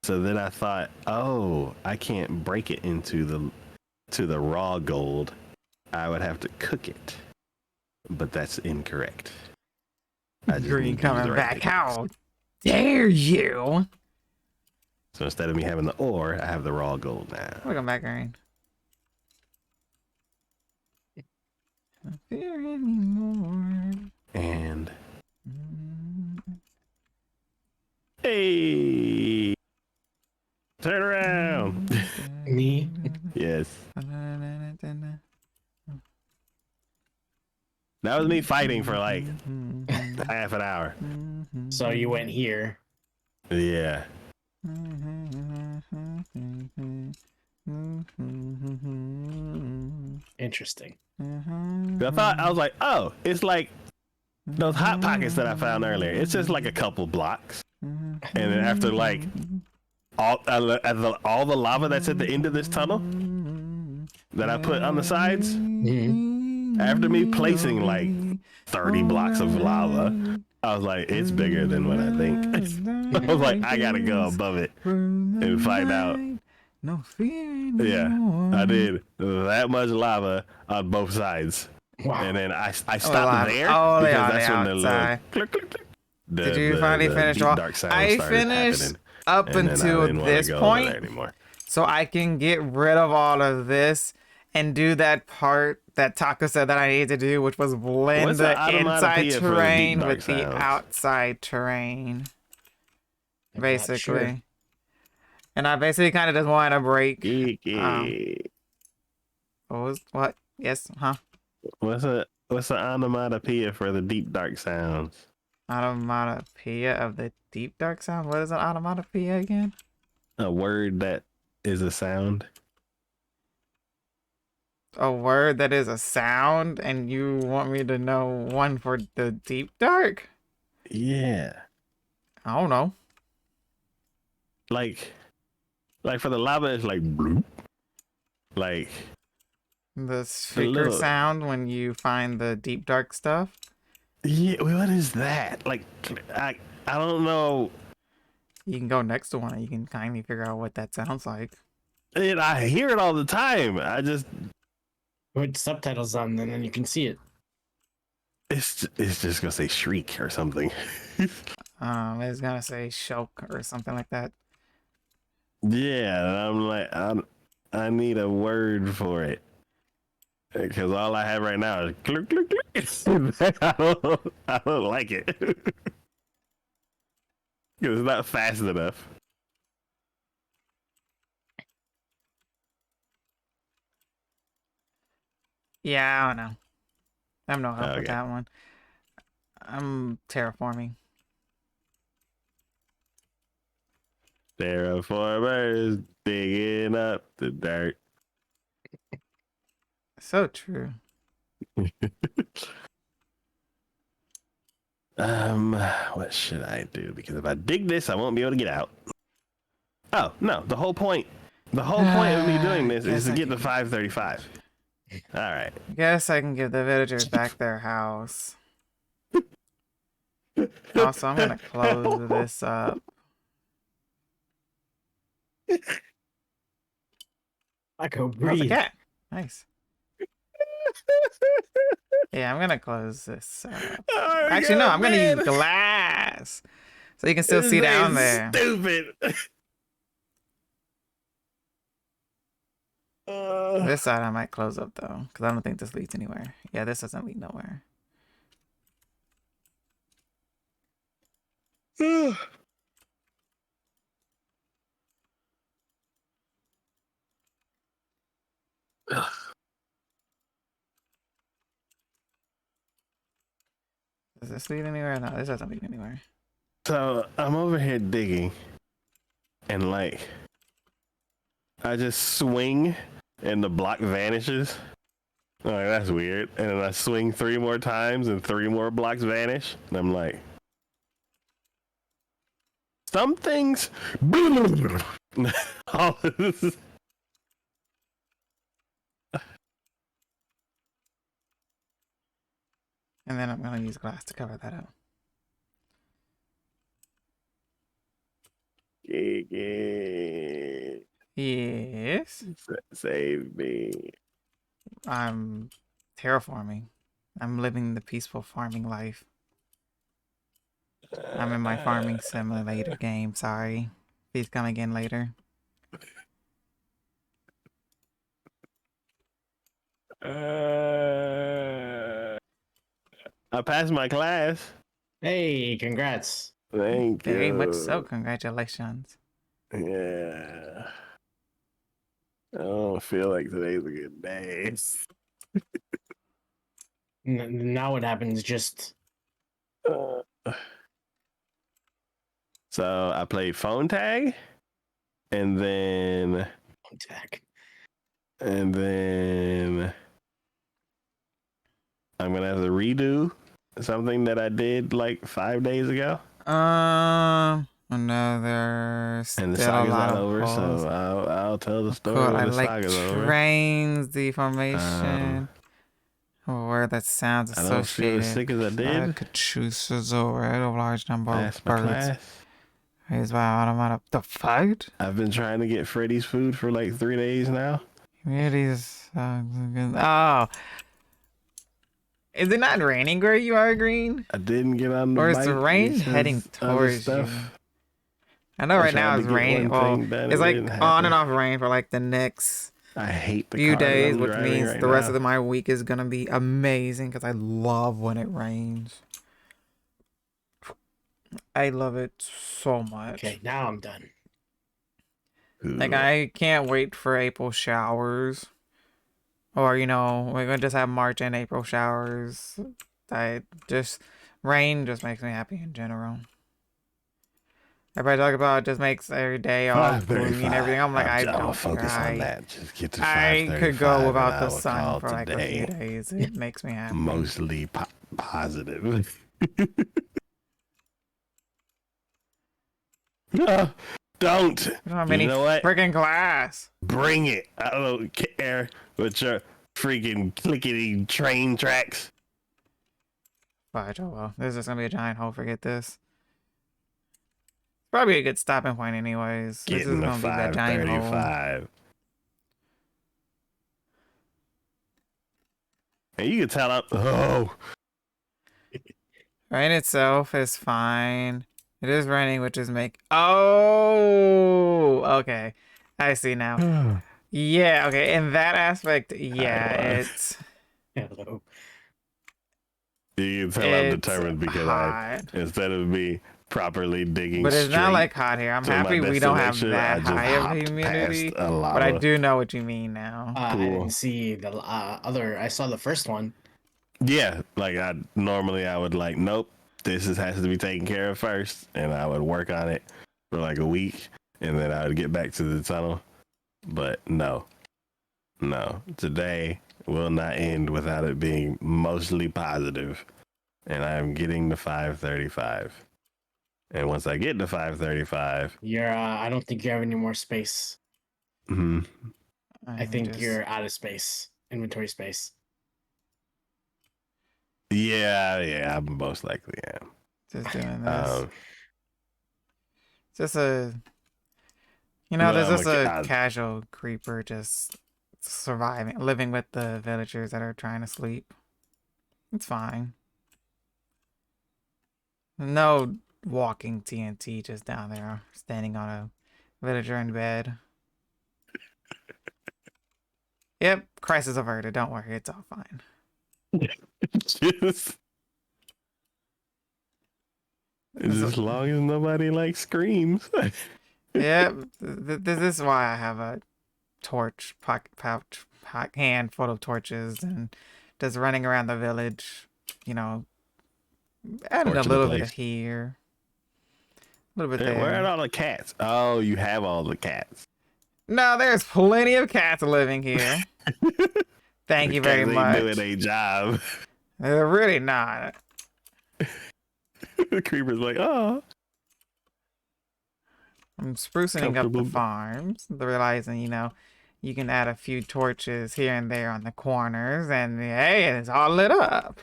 So then I thought, oh, I can't break it into the raw gold. I would have to cook it. But that's incorrect. I just Green need to use the coming right back. pickaxe. How dare you? So instead of me having the ore, I have the raw gold now. Welcome back, Green. Not fear anymore. And Mm. hey, turn around. Me? Yes, that was me fighting for like half an hour. So you went here. Yeah. Interesting. I was like, oh, it's like those hot pockets that I found earlier. It's just like a couple blocks, and then after like all the lava that's at the end of this tunnel that I put on the sides, after me placing like 30 blocks of lava, I was like, it's bigger than what I think. I was like, I gotta go above it and find out. No fear Yeah, anymore. I did that much lava on both sides. Wow. And then I stopped lava. there Oh, they because are that's the when the little outside. click, click, click, Did you finally finish deep all? dark sound I started finished happening, up and then I until didn't wanna this go over there point, anymore. so I can get rid of all of this and do that part that Taco said that I need to do, which was blend What's the the inside onomatopoeia for the deep terrain dark with the sounds? outside terrain, I'm not basically. sure. And I basically kind of just want to break. Geeky. What? Yes, huh? What's the onomatopoeia for the deep dark sounds? Onomatopoeia of the deep dark sound. What is an onomatopoeia again? A word that is a sound. A word that is a sound, and you want me to know one for the deep dark? Yeah. I don't know. Like for the lava, it's like bloop. Like The speaker little- sound when you find the deep dark stuff. yeah, what is that? Like I don't know. You can go next to one and you can kindly figure out what that sounds like. And I hear it all the time. I just Put subtitles on, and then you can see it. it's just gonna say shriek or something. It's gonna say choke or something like that. Yeah, and I'm like, I need a word for it because all I have right now is click click click. I don't like it because it's not fast enough. Yeah, I don't know. I have no help with Okay. that one. I'm terraforming. Terraformers digging up the dirt. So true. What should I do? Because if I dig this, I won't be able to get out. Oh no, the whole point of me doing this is Guess to I get can- the 535. All right. Guess I can give the villagers back their house. Also, I'm gonna close this up. I go How's the breathe. cat? Nice. Yeah, I'm gonna close this up. Oh, Actually, no, God, I'm gonna man. use glass. So you can still This see thing down is there. Stupid. This side I might close up though, because I don't think this leads anywhere. Yeah, this doesn't lead nowhere. Does this lead anywhere? No, this doesn't lead anywhere. So I'm over here digging, and like, I just swing, and the block vanishes. I'm like, that's weird. And then I swing 3 more times, and 3 more blocks vanish. And I'm like, some things. All of this. And then I'm gonna use glass to cover that up. Kiki. Yes. Save me. I'm terraforming. I'm living the peaceful farming life. I'm in my farming simulator game. Sorry. Please come again later. I passed my class. Hey, congrats. Thank Very much so. you. Congratulations. Yeah. I don't feel like today's a good day. Now what happens? Just Uh, So I played phone tag, and then attack. and then I'm gonna have to redo something that I did like 5 days ago. No, there's And the still a saga's lot not of over, holes. so I'll tell the Oh, story cool. when I the like saga's over. trains, Um, deformation. A word that sounds I don't feel as associated. sick as I did. Caduceus or a large number of Passed my birds. class. Raised by automatic. The fight? I've been trying to get Freddy's food for like 3 days now. Communities. Oh. Is it not raining where you are, Green? I didn't get on the Or is the bike rain heading because other towards you? stuff. I know I right now tried to it's get rain. one Well, thing done. it's It like didn't on and happen. off rain for like the next I hate the few car that days, I'm which driving means right the rest now. of my week is gonna be amazing because I love when it rains. I love it so much. Okay, now I'm done. Like Ooh. I can't wait for April showers. Or, we're gonna just have March and April showers. Rain just makes me happy in general. Everybody talk about it just makes every day all gloomy and everything. I'm like, I I'll don't care. focus on that. Just get to I could go 5:35, without and the I will sun call for like a few today days. It makes me happy. mostly positive. No, don't. We don't have You any know what? freaking glass. Bring it. I don't care with your freaking clickety train tracks. But oh well, this is gonna be a giant hole. Forget this. Probably a good stopping point, anyways. This is Getting to gonna be that giant hole. 5:35. And you can tell Rain itself is fine. It is raining, which is Oh, okay. I see now. Yeah, okay. In that aspect, yeah, it's Hello. You can tell I'm it's determined because hot. instead of me properly digging But it's not straight like hot here. I'm to my happy we don't have destination, I that just high of hopped humidity. past a But I lava do know what you mean now. I pool. didn't see the other. I saw the first one. Yeah, like I would like, nope, has to be taken care of first, and I would work on it for like a week, and then I would get back to the tunnel. But no, today will not end without it being mostly positive, and I'm getting to 5:35. And once I get to 5:35, You're. I don't think you have any more space. I I'm think just, you're out of space. Inventory space. yeah, I most likely am. just doing this. Um, Just a, Well, there's I'm just a- a I- casual creeper just surviving, living with the villagers that are trying to sleep. It's fine. No walking TNT just down there, standing on a villager in bed. Yep, crisis averted. Don't worry, it's all fine. just as long as nobody like screams. Yep, this is why I have a torch pocket pouch hand full of torches and just running around the village, adding a Torching the little bit of place. here, a little bit Hey, where are there. all the cats? Oh, you have all the cats. No, there's plenty of cats living here. Thank you The very cats ain't much. doing a job. They're really not. The creeper's like, oh. I'm sprucing up the Comfortable. farms, realizing, you can add a few torches here and there on the corners, and hey, it's all lit up.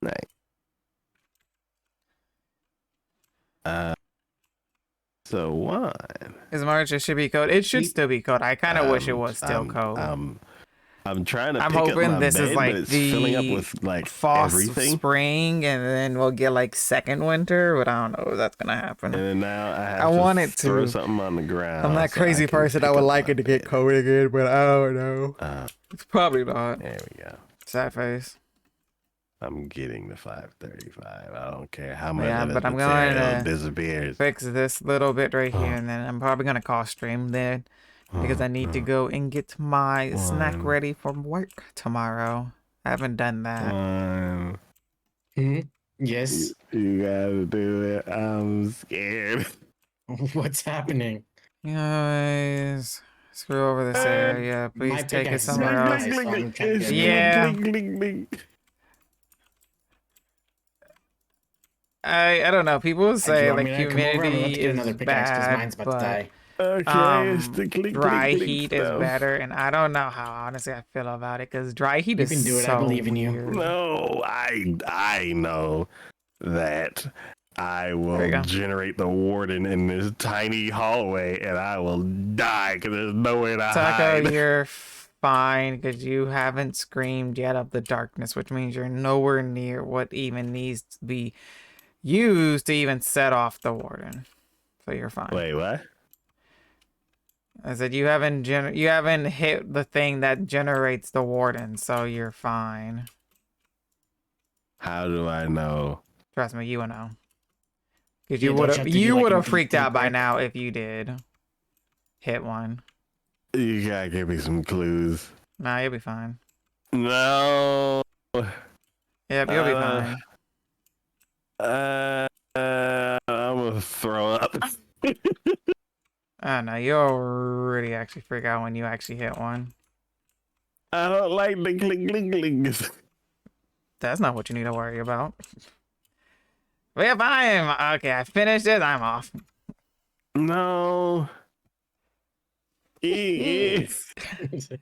Nice. So one. Is March? It should be cold. It should We- still be cold. I kind of wish it was still I'm, cold. I'm trying to I'm pick up hoping my this is bed, but like it's filling up the with like fall everything. spring, and then we'll get like second winter. But I don't know if that's gonna happen. And then now I have I to want it throw to. something on the ground. I'm that so I crazy can person that pick would up like my it to get bed. cold again, but I don't know. It's probably not. There we go. Sad face. I'm getting the 535. I don't care how much Yeah, of this but I'm material going to disappears. fix this little bit right here, and then I'm probably gonna call stream then because I need to go and get my snack ready for work tomorrow. I haven't done that. Yes. You gotta do it. I'm scared. What's happening? Guys, screw over this area. My Please take it pickaxe is somewhere very else. nice, so I'm trying to get a new Yeah. one. I don't know. People say want like me to come over? I'm about humidity to get is another pickaxe 'cause bad, mine's about to but die. Okay, it's the dry clink heat is stuff. better, and I don't know how honestly I feel about it because dry heat You is can do it, I so believe in you. weird. No, I know that I There you will go. generate the warden in this tiny hallway, and I will die because there's nowhere to Taco, hide. you're fine because you haven't screamed yet of the darkness, which means you're nowhere near what even needs to be used to even set off the warden. So you're fine. Wait, what? I said you haven't you haven't hit the thing that generates the warden, so you're fine. How do I know? Trust me, you will know. Because Yeah, you don't would you have have to do, like, an freaked out by instinct now if you did hit one. You gotta give me some clues. Nah, you'll be fine. No. Yep, you'll be fine. I'm gonna throw up. I don't know, you'll really actually freak out when you actually hit one. I don't like the clink clink clink. That's not what you need to worry about. But if I'm okay, I finished it, I'm off. No. It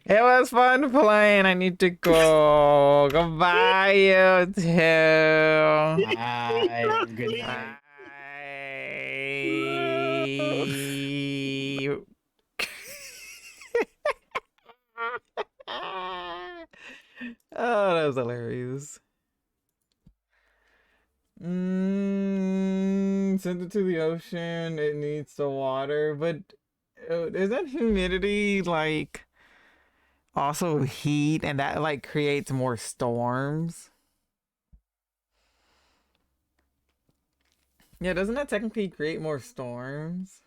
was fun playing. I need to go. Goodbye, you two. Bye. Good night. Oh, that was hilarious. Send it to the ocean. It needs the water, but isn't humidity like also heat, and that like creates more storms? Yeah, doesn't that technically create more storms?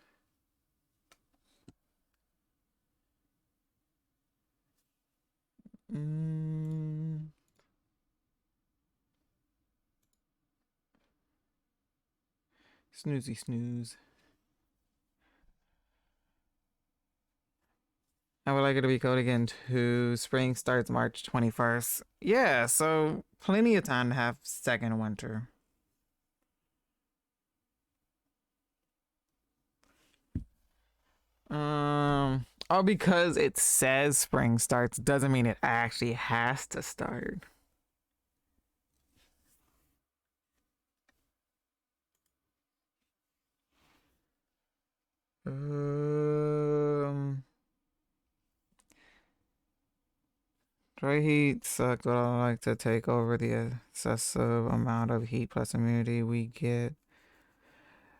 Snoozy snooze. I would like it to be cold again too. Spring starts March 21st. Yeah, so plenty of time to have second winter. Oh, because it says spring starts doesn't mean it actually has to start. Dry heat sucks, but I like to take over the excessive amount of heat plus immunity we get.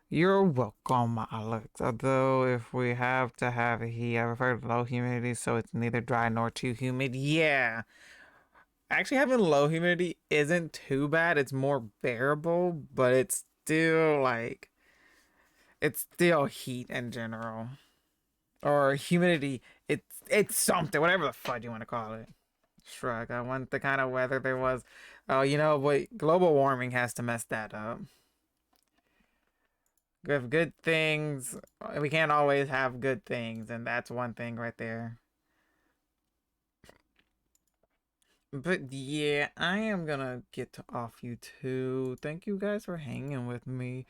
You're welcome, Alex. Although if we have to have heat, I prefer low humidity so it's neither dry nor too humid. Yeah. Actually, having low humidity isn't too bad. It's more bearable, but it's still like it's still heat in general. Or humidity. It's something, whatever the fuck you want to call it. Shrug. I want the kind of weather there was. Oh, you know what? Global warming has to mess that up. With good things, we can't always have good things, and that's one thing right there. But yeah, I am gonna get off you two. Thank you guys for hanging with me.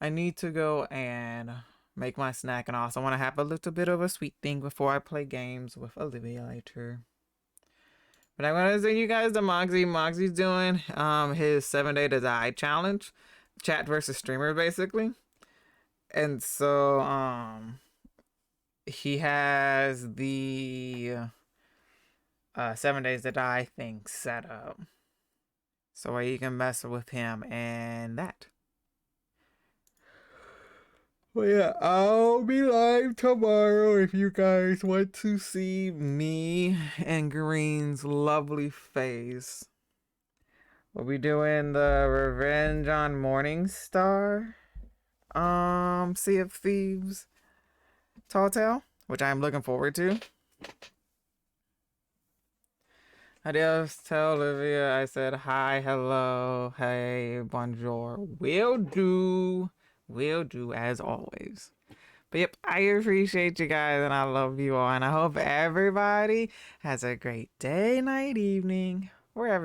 I need to go and make my snack, and also want to have a little bit of a sweet thing before I play games with Olivia later. But I'm gonna send you guys to Moxie. Moxie's doing his 7-day to die challenge, chat versus streamer basically. And so he has the 7 days to die thing set up. So you can mess with him and that. Well, yeah, I'll be live tomorrow if you guys want to see me and Green's lovely face. We'll be doing the Revenge on Morningstar, Sea of Thieves, Tall Tale, which I'm looking forward to. Adios, tell Olivia I said hi, hello, hey, bonjour. Will do as always. But yep, I appreciate you guys and I love you all. And I hope everybody has a great day, night, evening, wherever